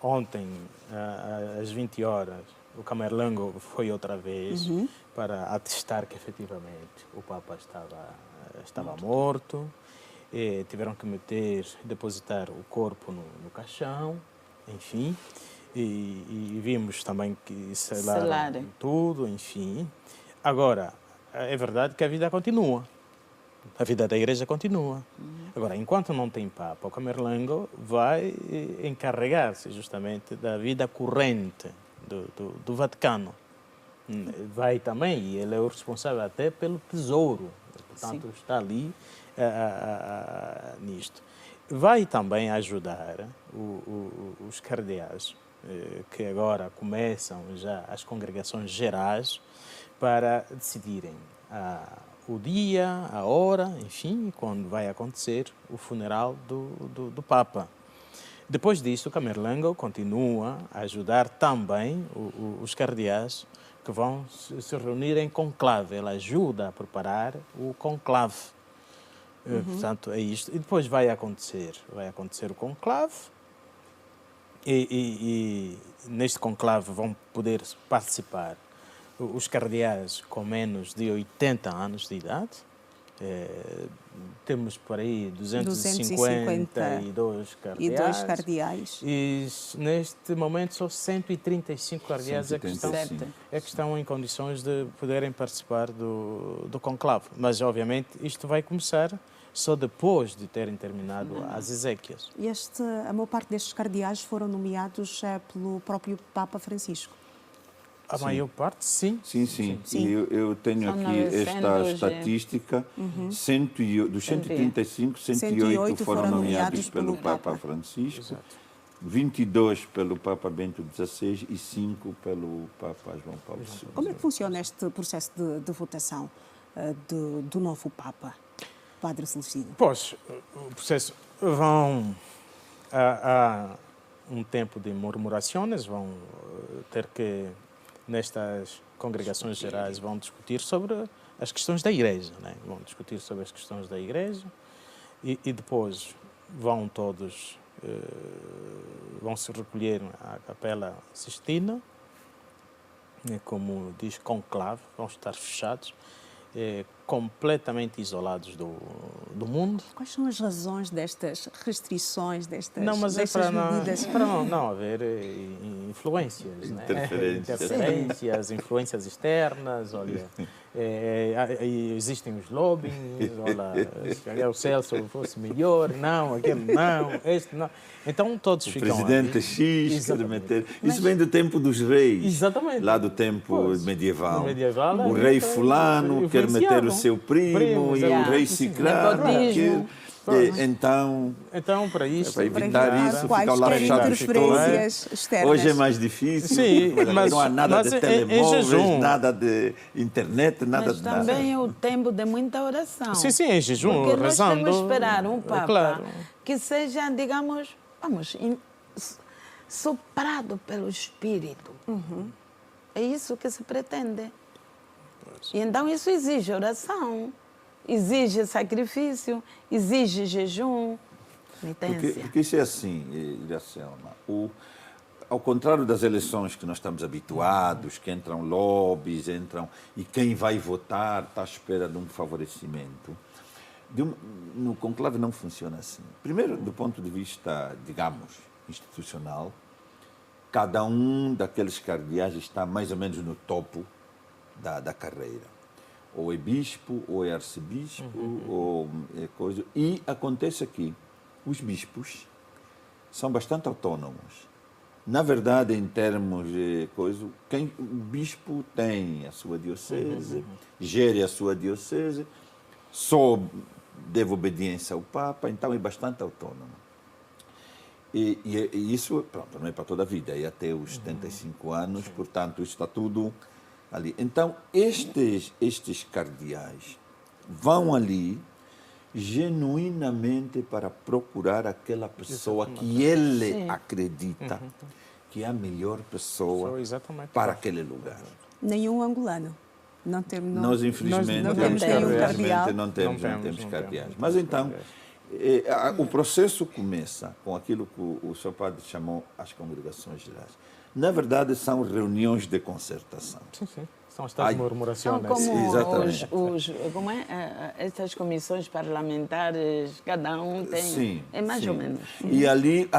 Ontem, às 20 horas, o Camerlengo foi outra vez para atestar que efetivamente o Papa estava morto. Tiveram que depositar o corpo no caixão, enfim. E vimos também que selaram tudo, enfim. Agora, é verdade que a vida continua. A vida da igreja continua. Agora, enquanto não tem Papa, o Camerlengo vai encarregar-se justamente da vida corrente do Vaticano. Vai também, e ele é o responsável até pelo tesouro, portanto está ali nisto. Vai também ajudar os cardeais, que agora começam já as congregações gerais, para decidirem o dia, a hora, enfim, quando vai acontecer o funeral do Papa. Depois disso, o Camerlengo continua a ajudar também os cardeais que vão se reunir em conclave. Ele ajuda a preparar o conclave. Portanto, é isto. E depois vai acontecer o conclave e neste conclave vão poder participar os cardeais com menos de 80 anos de idade. Temos por aí 252 cardeais. E neste momento são 135 cardeais que estão em condições de poderem participar do conclave. Mas, obviamente, isto vai começar só depois de terem terminado as exéquias. E a maior parte destes cardeais foram nomeados pelo próprio Papa Francisco. A maior parte, sim. Sim. Eu tenho aqui esta estatística. Dos 135, 108 foram nomeados pelo Papa Francisco. Exato. 22 pelo Papa Bento XVI e 5 pelo Papa João Paulo II. Como é que funciona este processo de votação do novo Papa, Padre Celestino? Pois, o processo há um tempo de murmurações, vão ter que, nestas congregações gerais, vão discutir sobre as questões da Igreja, né? Vão discutir sobre as questões da Igreja e depois vão todos, vão se recolher à Capela Sistina, como diz conclave, vão estar fechados, completamente isolados do mundo. Quais são as razões destas restrições, destas medidas? Para não haver influências, interferências, influências externas. Olha, existem os lobbies, olha, o Celso fosse melhor, não, aquele não, este não. Então todos ficam ali. O presidente X quer meter... Isso vem do tempo dos reis. Exatamente. Lá do tempo medieval. O é rei fulano quer meter o seu primo e o rei ciclano. Então, para isso, para evitar isso, ficam lá fechados todos. Hoje é mais difícil, mas não há nada de telemóveis, nada de internet, nada de nada. Mas também é o tempo de muita oração. Sim, em jejum, porque rezando. Porque nós temos que esperar um Papa que seja, digamos, soprado pelo Espírito. É isso que se pretende. E então isso exige oração. Exige sacrifício, exige jejum. Porque isso é assim, Iracelma. Ao contrário das eleições que nós estamos habituados, que entram lobbies, e quem vai votar está à espera de um favorecimento. No conclave não funciona assim. Primeiro, do ponto de vista, digamos, institucional, cada um daqueles cardeais está mais ou menos no topo da carreira. Ou é bispo, ou é arcebispo, ou é coisa. E acontece aqui, os bispos são bastante autônomos. Na verdade, em termos de coisa, o bispo tem a sua diocese, gere a sua diocese, só deve obediência ao Papa, então é bastante autônomo. E isso, pronto, não é para toda a vida, é até os 75 anos, portanto, isso está tudo ali. Então, estes cardeais vão ali genuinamente para procurar aquela pessoa que ele acredita que é a melhor pessoa para aquele lugar. Nenhum angolano. Não temos, nós, infelizmente, não temos cardeais. Mas então, o processo começa com aquilo que o Sr. Padre chamou as congregações gerais. Na verdade, são reuniões de concertação. Sim. São as tais murmurações. Como essas comissões parlamentares, cada um tem... Sim, é mais ou menos. E ali,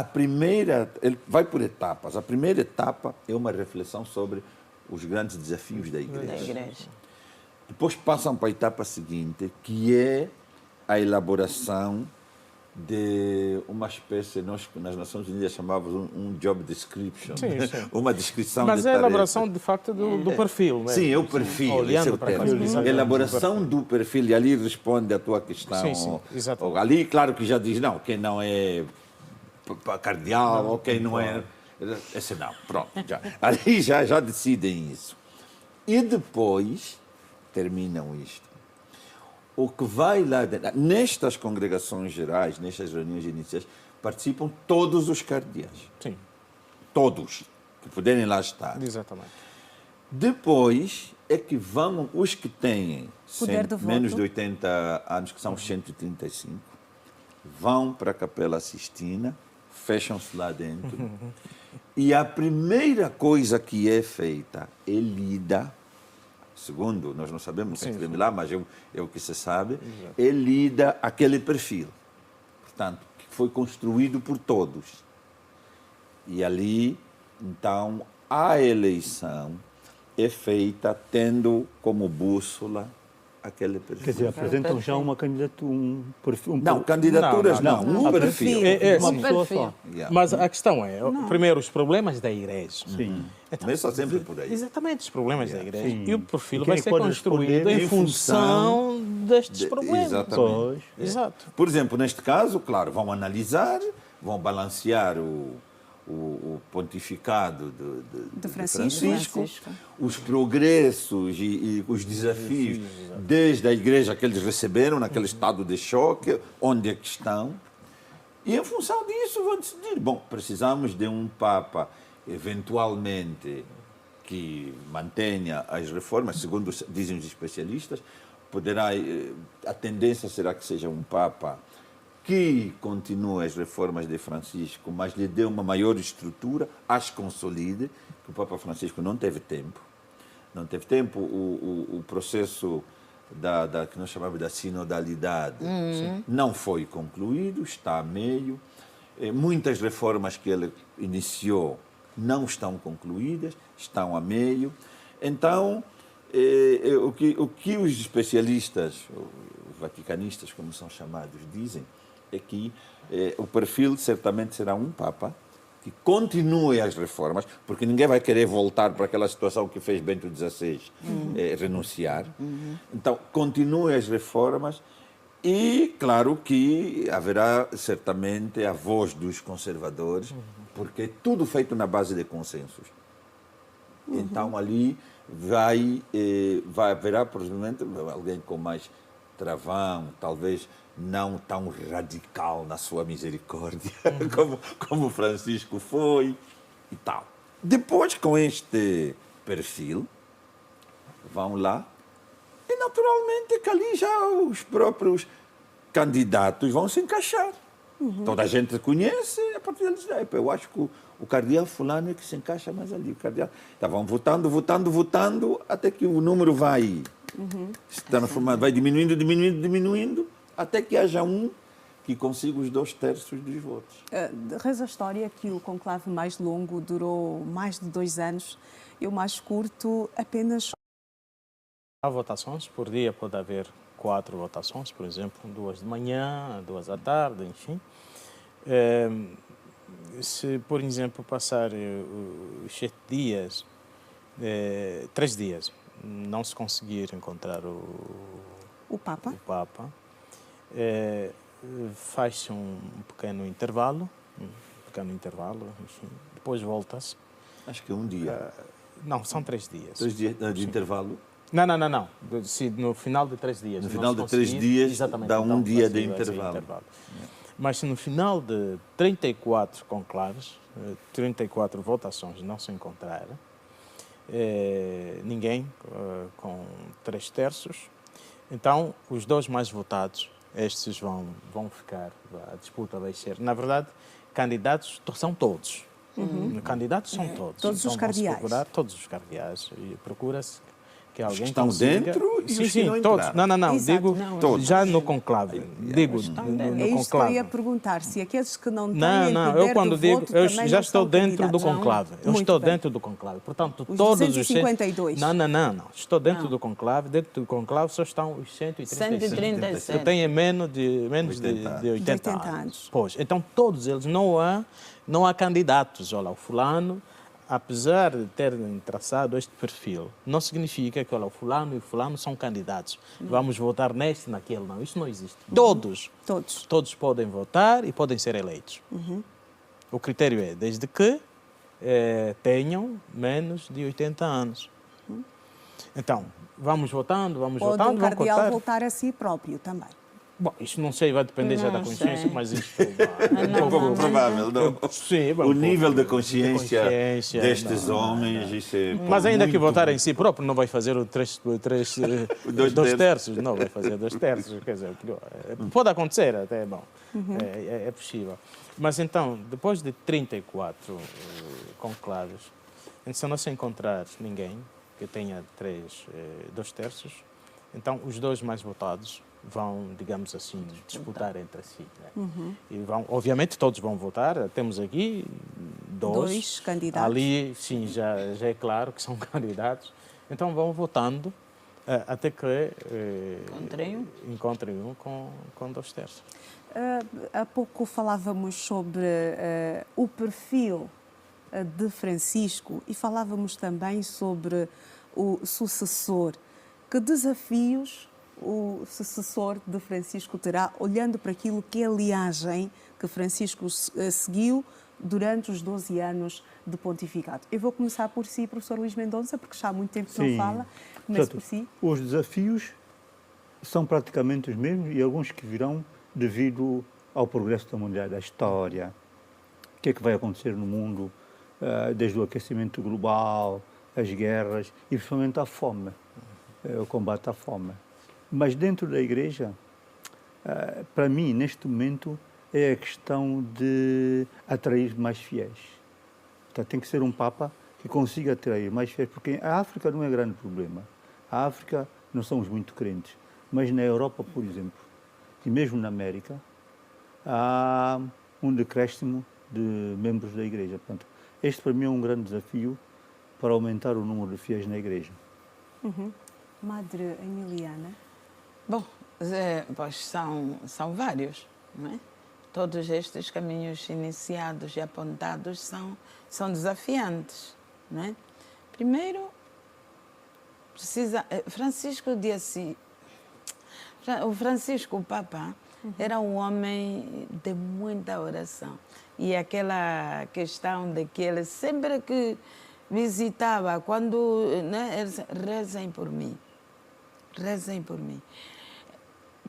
ele vai por etapas. A primeira etapa é uma reflexão sobre os grandes desafios da Igreja. Depois passam para a etapa seguinte, que é a elaboração de uma espécie, nós nas Nações Unidas chamávamos um job description, uma descrição Mas de é a tarefa. elaboração, de facto, do perfil. Mesmo. Sim, é o perfil, esse é o termo. A elaboração do perfil, e ali responde à tua questão. Sim, exatamente. Ali, claro que já diz, não, quem não é cardeal, ou quem não é... Esse não, pronto, já. Ali já decidem isso. E depois terminam isto. O que vai lá dentro, nestas congregações gerais, nestas reuniões iniciais, participam todos os cardeais. Sim. Todos que puderem lá estar. Exatamente. Depois é que vão os que têm menos de 80 anos, que são os 135, vão para a Capela Sistina, fecham-se lá dentro, e a primeira coisa que é feita é lida. Segundo, nós não sabemos o que escreve lá, mas é o que se sabe, é lida aquele perfil. Portanto, que foi construído por todos. E ali, então, a eleição é feita tendo como bússola aquele perfil. Quer dizer, apresentam já uma candidatura, um perfil... Não, candidaturas não, um perfil. Uma pessoa só. Mas a questão é, primeiro, os problemas da Igreja. Sim. Começa sempre por aí. Exatamente, os problemas da Igreja. Sim. E o perfil E vai quem ser pode construído responder em função destes problemas. Exatamente. Exato. Por exemplo, neste caso, claro, vão analisar, vão balancear o pontificado de Francisco, os progressos e os desafios desde a Igreja que eles receberam, naquele estado de choque, onde é que estão. E, em função disso, vão decidir, bom, precisamos de um Papa, eventualmente, que mantenha as reformas, segundo dizem os especialistas, a tendência será que seja um Papa que continue as reformas de Francisco, mas lhe dê uma maior estrutura, as consolide, que o Papa Francisco não teve tempo. Não teve tempo, o processo que nós chamamos da sinodalidade não foi concluído, está a meio. Muitas reformas que ele iniciou não estão concluídas, estão a meio. Então, o que os especialistas, os vaticanistas, como são chamados, dizem, é que o perfil certamente será um Papa que continue as reformas, porque ninguém vai querer voltar para aquela situação que fez Bento XVI, renunciar. Então, continue as reformas e, claro, que haverá certamente a voz dos conservadores, porque é tudo feito na base de consensos. Então, ali haverá, provavelmente, alguém com mais travão, talvez não tão radical na sua misericórdia como Francisco foi e tal. Depois, com este perfil, vão lá e, naturalmente, que ali já os próprios candidatos vão se encaixar. Toda a gente conhece, a partir deles, eu acho que o cardeal fulano é que se encaixa mais ali. O cardeal. Estavam votando, até que o número vai se transformando, vai diminuindo, até que haja um que consiga os 2/3 dos votos. Reza a história que o conclave mais longo durou mais de 2 anos e o mais curto apenas... Há votações, por dia pode haver 4 votações, por exemplo, 2 de manhã, 2 à tarde, enfim. Se, por exemplo, passar os 7 dias, 3 dias, não se conseguir encontrar O Papa? Faz-se um pequeno intervalo, enfim, depois volta-se. Acho que é um dia. Não, são 3 dias. 3 dias de intervalo? Não. Se no final de 3 dias. No final de 3 dias dá um dia de intervalo. Mas se no final de 34 conclaves, 34 votações não se encontrar, ninguém com 3/3, então os 2 mais votados, estes vão ficar, a disputa vai ser, na verdade, candidatos são todos. Candidatos são todos. Todos então, os cardeais. Todos os cardeais. E procura-se que alguém que estão consiga... dentro e os que não todos. entraram. Não, Exato, digo todos. já no conclave. Digo no É isto que eu conclave. ia perguntar, se aqueles que não têm Não, poder eu quando de digo, voto eu também já não estou são dentro do candidatos. conclave. Eu Muito estou bem. dentro do conclave. Portanto, Os todos 252. Não. Estou dentro do conclave. Dentro do conclave só estão os 137. 137. Que têm menos de 80 anos. Pois, então todos eles não há candidatos. Olha, o fulano, apesar de terem traçado este perfil, não significa que olha, o fulano e o fulano são candidatos. Vamos votar neste, naquele, não. Isso não existe. Todos podem votar e podem ser eleitos. O critério é desde que tenham menos de 80 anos. Então, vamos votando, Pode um cardeal votar a si próprio também. Bom, isso não sei, vai depender já da consciência, mas isto Pouco provável, não. Sim, O nível de consciência destes homens, isso é... Mas ainda que muito, votar em si próprio, não vai fazer o 2/3, não vai fazer 2/3, quer dizer, pode acontecer até, bom, é possível. Mas então, depois de 34 conclaves, se não se encontrar ninguém que tenha 2/3, então os 2 mais votados vão, digamos assim, disputar entre si. Né? E obviamente todos vão votar, temos aqui 2 candidatos. Ali, sim, já é claro que são candidatos. Então vão votando até que encontrem um com 2/3. Há pouco falávamos sobre o perfil de Francisco e falávamos também sobre o sucessor. Que desafios o sucessor de Francisco terá, olhando para aquilo que é a liagem que Francisco seguiu durante os 12 anos de pontificado? Eu vou começar por si, professor Luís Mendonça, porque já há muito tempo que não fala. Comece por si. Os desafios são praticamente os mesmos e alguns que virão devido ao progresso da humanidade, à história. O que é que vai acontecer no mundo, desde o aquecimento global, as guerras e principalmente a fome, o combate à fome. Mas dentro da Igreja, para mim, neste momento, é a questão de atrair mais fiéis. Portanto, tem que ser um Papa que consiga atrair mais fiéis, porque a África não é grande problema. A África não somos muito crentes, mas na Europa, por exemplo, e mesmo na América, há um decréscimo de membros da Igreja. Portanto, este para mim é um grande desafio para aumentar o número de fiéis na Igreja. Madre Emiliana. Bom, pois são vários, não é? Todos estes caminhos iniciados e apontados são desafiantes, não é? Primeiro, Francisco de Assis, o Francisco, o Papa, era um homem de muita oração. E aquela questão de que ele sempre que visitava, quando, né, rezem por mim.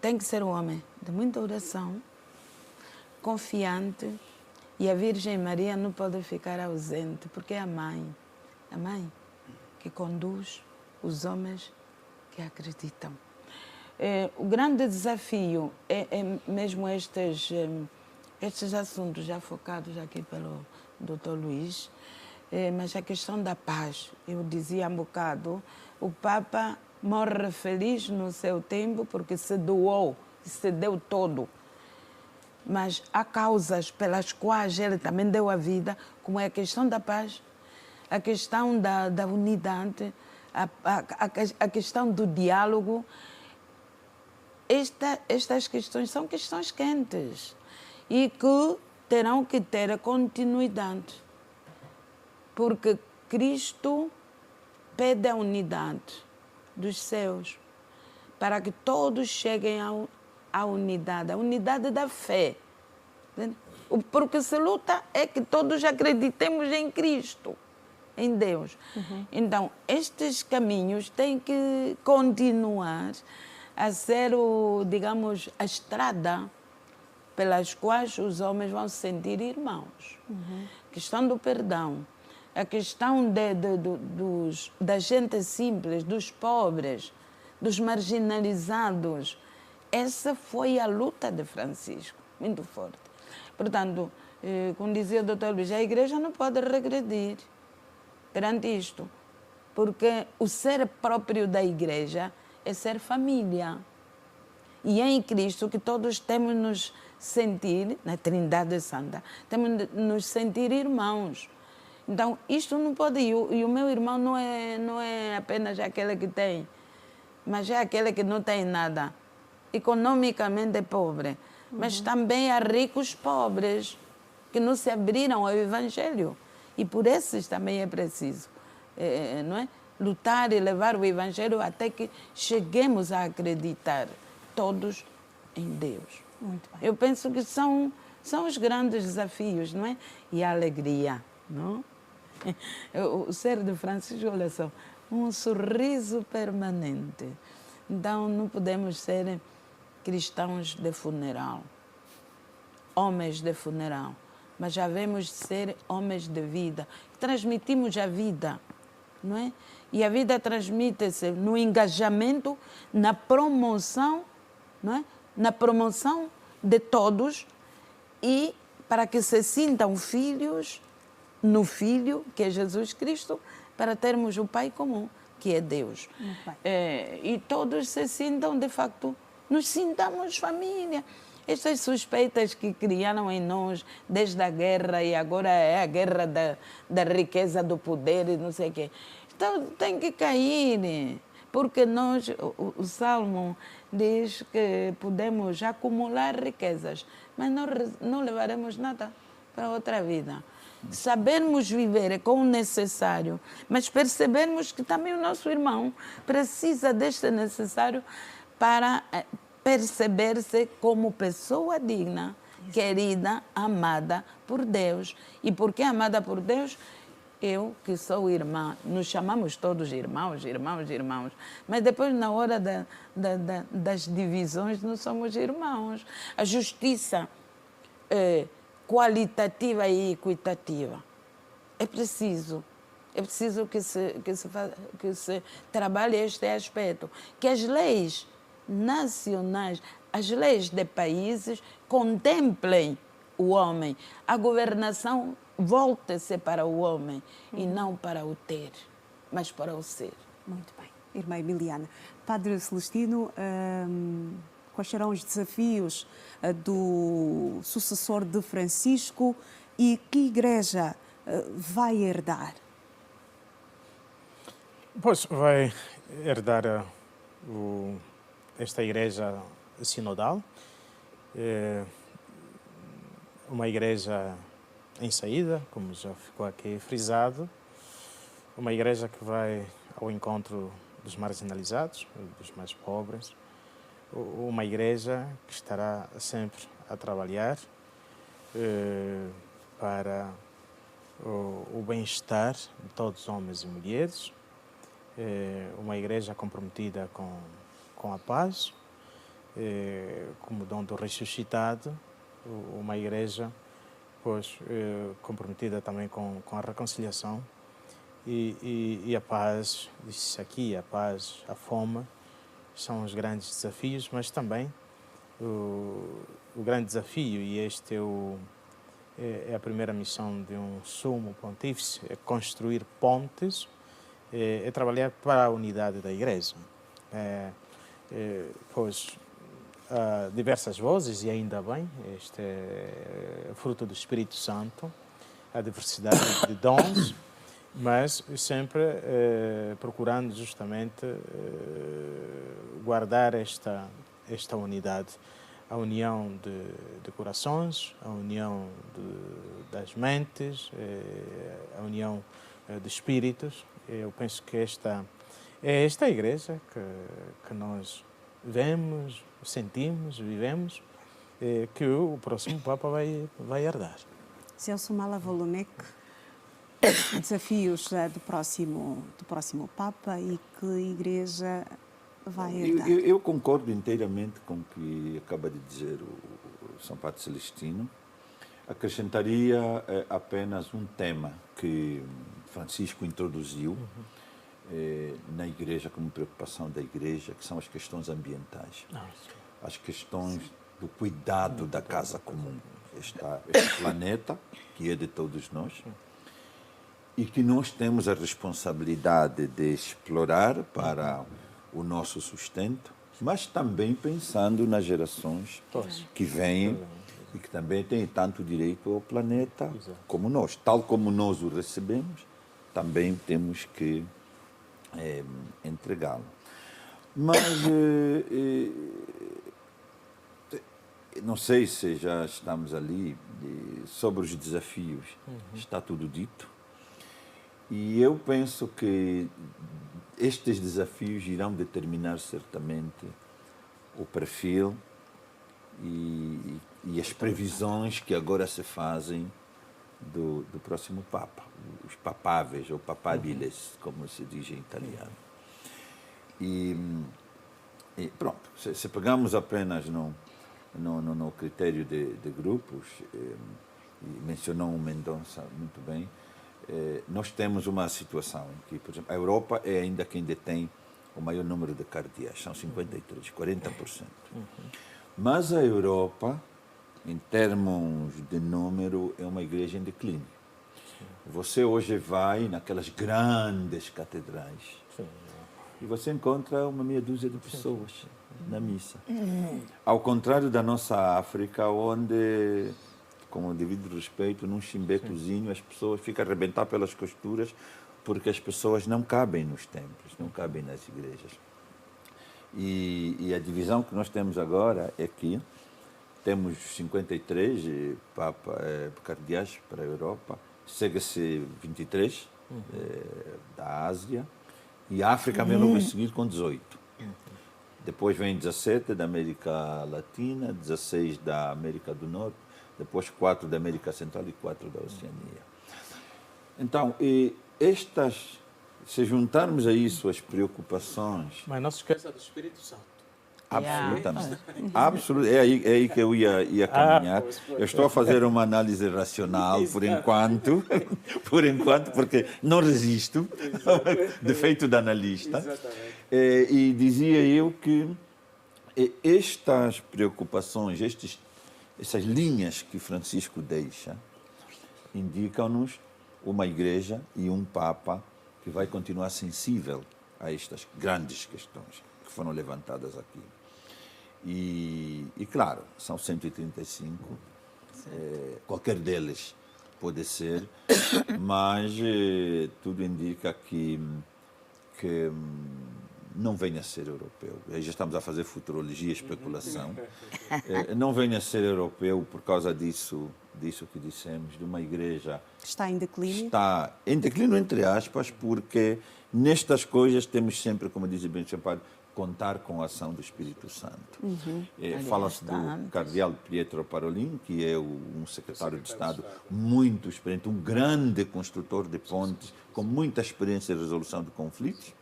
Tem que ser um homem de muita oração, confiante, e a Virgem Maria não pode ficar ausente, porque é a mãe que conduz os homens que acreditam. O grande desafio é mesmo estes assuntos já focados aqui pelo Dr. Luiz, mas a questão da paz, eu dizia um bocado, o Papa morre feliz no seu tempo porque se doou, se deu todo. Mas há causas pelas quais ele também deu a vida, como é a questão da paz, a questão da unidade, a questão do diálogo. Estas questões são questões quentes e que terão que ter continuidade, porque Cristo pede a unidade dos seus para que todos cheguem à unidade, a unidade da fé. Porque se luta é que todos acreditemos em Cristo, em Deus. Então, estes caminhos têm que continuar a ser, digamos, a estrada pelas quais os homens vão se sentir irmãos. A questão do perdão, a questão da gente simples, dos pobres, dos marginalizados. Essa foi a luta de Francisco, muito forte. Portanto, como dizia o Dr. Luiz, a Igreja não pode regredir perante isto, porque o ser próprio da Igreja é ser família. E é em Cristo que todos temos de nos sentir, na Trindade Santa, temos de nos sentir irmãos. Então, isto não pode ir. E o meu irmão não é apenas aquele que tem, mas é aquele que não tem nada. Economicamente é pobre. Mas também há ricos pobres que não se abriram ao Evangelho. E por esses também é preciso, não é? Lutar e levar o Evangelho até que cheguemos a acreditar todos em Deus. Muito bem. Eu penso que são os grandes desafios, não é? E a alegria, não? O ser de Francisco, olha só, um sorriso permanente. Então, não podemos ser cristãos de funeral, homens de funeral, mas já devemos ser homens de vida. Transmitimos a vida, não é? E a vida transmite-se no engajamento, na promoção, não é? Na promoção de todos e para que se sintam filhos no Filho, que é Jesus Cristo, para termos o Pai comum, que é Deus. E todos se sintam, de facto, nos sintamos família. Estas suspeitas que criaram em nós desde a guerra, e agora é a guerra da riqueza, do poder e não sei o quê. Então tem que cair, porque nós, o Salmo diz que podemos acumular riquezas, mas não levaremos nada para outra vida. Sabermos viver com o necessário, mas percebermos que também o nosso irmão precisa deste necessário para perceber-se como pessoa digna, querida, amada por Deus. E porque é amada por Deus, eu que sou irmã, nos chamamos todos irmãos, irmãos, irmãos, mas depois na hora das divisões não somos irmãos. A justiça qualitativa e equitativa. É preciso que se trabalhe este aspecto, que as leis nacionais, as leis de países contemplem o homem. A governação volta-se para o homem e não para o ter, mas para o ser. Muito bem. Irmã Emiliana. Padre Celestino, quais serão os desafios do sucessor de Francisco e que igreja vai herdar? Pois vai herdar esta igreja sinodal, uma igreja em saída, como já ficou aqui frisado, uma igreja que vai ao encontro dos marginalizados, dos mais pobres, uma igreja que estará sempre a trabalhar para o bem-estar de todos os homens e mulheres, uma igreja comprometida com a paz, como dom do ressuscitado, uma igreja pois, comprometida também com a reconciliação e a paz, disse aqui, a paz, a fome, são os grandes desafios, mas também o grande desafio, e este é a primeira missão de um sumo pontífice, é construir pontes, é trabalhar para a unidade da Igreja. Pois há diversas vozes, e ainda bem, este é fruto do Espírito Santo, a diversidade de dons, mas sempre procurando justamente guardar esta unidade, a união de corações, a união das mentes, a união de espíritos. Eu penso que esta é esta igreja que nós vemos, sentimos, vivemos, que o próximo Papa vai herdar. Celso Malavolonec, desafios do próximo Papa e que igreja vai herdar? Eu concordo inteiramente com o que acaba de dizer o São Padre Celestino. Acrescentaria apenas um tema que Francisco introduziu na igreja como preocupação da igreja, que são as questões ambientais. As questões do cuidado da casa comum. Este planeta, que é de todos nós, e que nós temos a responsabilidade de explorar para o nosso sustento, mas também pensando nas gerações que vêm e que também têm tanto direito ao planeta como nós. Tal como nós o recebemos, também temos que entregá-lo. Mas não sei se já estamos ali sobre os desafios. Está tudo dito. E eu penso que estes desafios irão determinar certamente o perfil e as previsões que agora se fazem do próximo Papa, os papáveis ou papabiles, como se diz em italiano. E pronto, se pegamos apenas no critério de grupos, e mencionou o Mendonça muito bem, nós temos uma situação em que, por exemplo, a Europa é ainda quem detém o maior número de cardeais, são 53, 40%. Mas a Europa, em termos de número, é uma igreja em declínio. Você hoje vai naquelas grandes catedrais e você encontra uma meia dúzia de pessoas na missa. Ao contrário da nossa África, onde, com o devido respeito, num chimbecozinho as pessoas ficam a arrebentar pelas costuras porque as pessoas não cabem nos templos, não cabem nas igrejas. E a divisão que nós temos agora é que temos 53 cardeais para a Europa, chega-se 23 da Ásia, e a África vem logo a seguir com 18. Depois vem 17 da América Latina, 16 da América do Norte, depois 4 da América Central e 4 da Oceania. Então, se juntarmos a isso as preocupações... Mas não se esqueça do Espírito Santo. Absolutamente. É aí que eu ia caminhar. Eu estou a fazer uma análise racional por enquanto, porque não resisto ao defeito da analista. E dizia eu que estas preocupações, essas linhas que Francisco deixa, indicam-nos uma igreja e um Papa que vai continuar sensível a estas grandes questões que foram levantadas aqui. E claro, são 135, qualquer deles pode ser, mas tudo indica que não venha a ser europeu. Aí já estamos a fazer futurologia, especulação. Não venha a ser europeu por causa disso que dissemos, de uma igreja... Está em declínio? Está em declínio, entre aspas, porque nestas coisas temos sempre, como diz bem o São Padre, contar com a ação do Espírito Santo. Fala-se do cardeal Pietro Parolin, que é um secretário de Estado muito experiente, um grande construtor de pontes, com muita experiência em resolução de conflitos.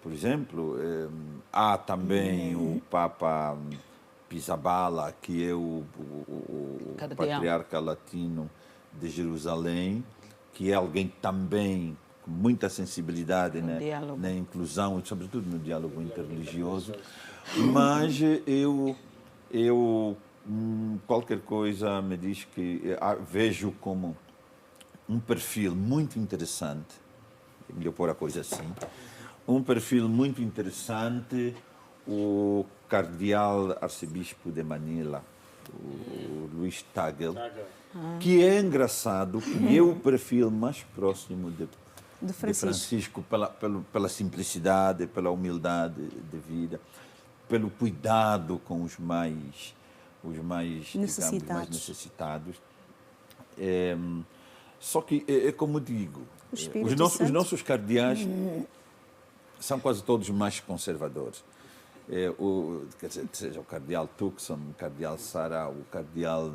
Por exemplo, há também o Papa Pizzaballa, que é o patriarca latino de Jerusalém, que é alguém também com muita sensibilidade na inclusão e, sobretudo, no diálogo interreligioso. Mas eu qualquer coisa me diz que vejo como um perfil muito interessante, é melhor pôr a coisa assim, um perfil muito interessante, o cardeal arcebispo de Manila, o Luís Tagle, que é engraçado, que é o perfil mais próximo de Francisco pela simplicidade, pela humildade de vida, pelo cuidado com os mais necessitados. Só que, como digo, os nossos cardeais são quase todos mais conservadores. Quer dizer, seja o cardeal Tucson, o cardeal Sarau, o cardeal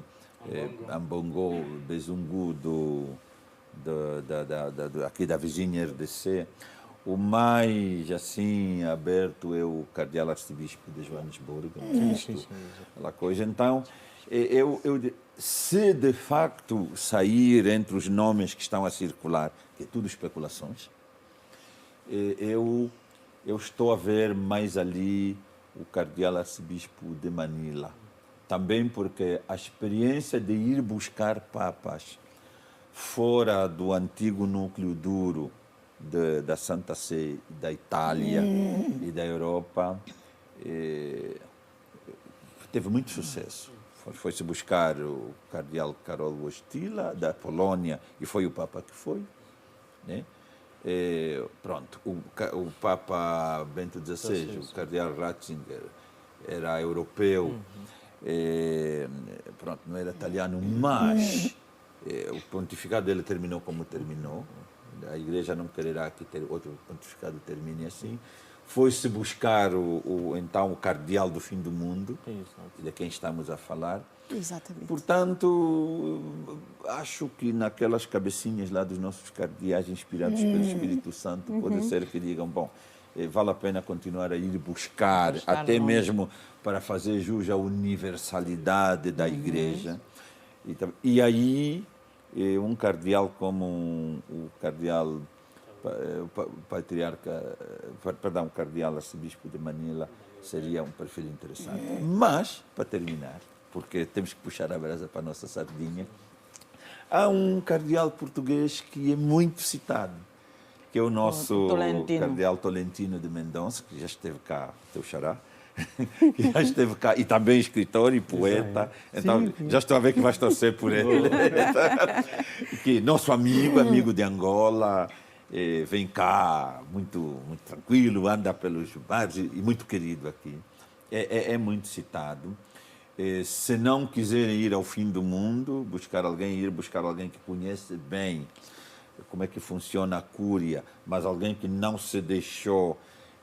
Ambongo, Bezungu, aqui da vizinha RDC. O mais assim aberto é o cardeal arcebispo de Joanesburgo. Aquela coisa. Então, se de facto sair entre os nomes que estão a circular, que é tudo especulações, eu estou a ver mais ali o cardeal arcebispo de Manila. Também porque a experiência de ir buscar papas fora do antigo núcleo duro da Santa Sé, da Itália e da Europa, teve muito sucesso. Foi-se buscar o cardeal Karol Wojtyla, da Polônia, e foi o Papa que foi. Né? Pronto, o Papa Bento XVI, o cardeal Ratzinger, era europeu, pronto, não era italiano, mas o pontificado dele terminou como terminou. A Igreja não quererá que outro pontificado termine assim. Foi-se buscar então o cardeal do fim do mundo, de quem estamos a falar. Exatamente. Portanto, acho que naquelas cabecinhas lá dos nossos cardeais inspirados pelo Espírito Santo, pode ser que digam, bom, vale a pena continuar a ir buscar, até mesmo para fazer jus à universalidade da Igreja. E aí, um cardeal como o cardeal o cardeal arcebispo de Manila seria um perfil interessante. Mas, para terminar, porque temos que puxar a brasa para a nossa sardinha, há um cardeal português que é muito citado, que é o nosso cardeal Tolentino de Mendonça, que já esteve cá, teu xará, que já esteve cá, e também escritor e poeta. Então, já estou a ver que vais torcer por ele. Que nosso amigo de Angola, vem cá muito tranquilo, anda pelos bares e muito querido aqui. É muito citado. Se não quiserem ir ao fim do mundo, ir buscar alguém que conhece bem como é que funciona a cúria, mas alguém que não se deixou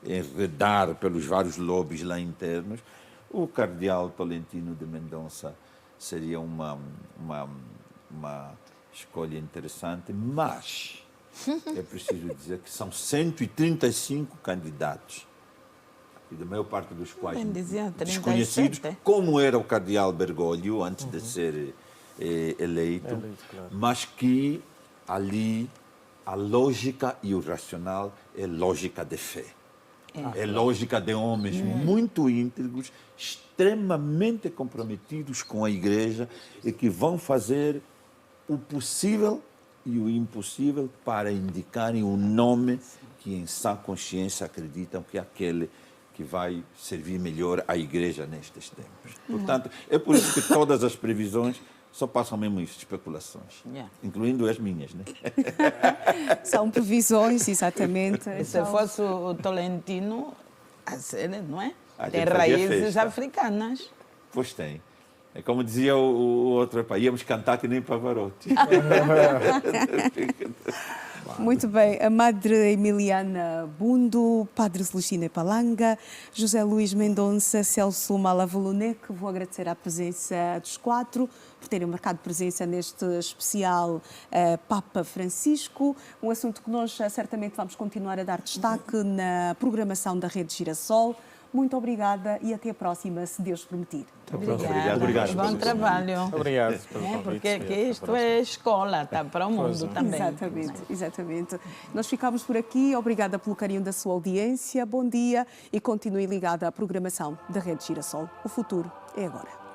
enredar pelos vários lobbies lá internos, o cardeal Tolentino de Mendonça seria uma escolha interessante, mas é preciso dizer que são 135 candidatos, e da maior parte dos quais desconhecidos, como era o cardeal Bergoglio antes de ser eleito, mas que ali a lógica e o racional é lógica de fé. É lógica de homens muito íntegros, extremamente comprometidos com a Igreja e que vão fazer o possível e o impossível para indicarem o nome que em sã consciência acreditam que é aquele que vai servir melhor à Igreja nestes tempos. Portanto, é por isso que todas as previsões só passam mesmo isso, especulações, incluindo as minhas, né? São previsões, exatamente. Se fosse o Tolentino, não é? Tem raízes africanas. Pois tem. É como dizia o outro, íamos cantar que nem Pavarotti. Muito bem, a Madre Emiliana Bundo, Padre Celestino Palanga, José Luís Mendonça, Celso Malavolonec, vou agradecer a presença dos quatro, por terem marcado presença neste especial Papa Francisco, um assunto que nós certamente vamos continuar a dar destaque na programação da Rede Girassol. Muito obrigada e até a próxima, se Deus permitir. Obrigado. Bom trabalho. Obrigado pelo convite. Porque isto é escola, tá, para o mundo também. Exatamente. Nós ficamos por aqui. Obrigada pelo carinho da sua audiência. Bom dia e continue ligada à programação da Rede Girassol. O futuro é agora.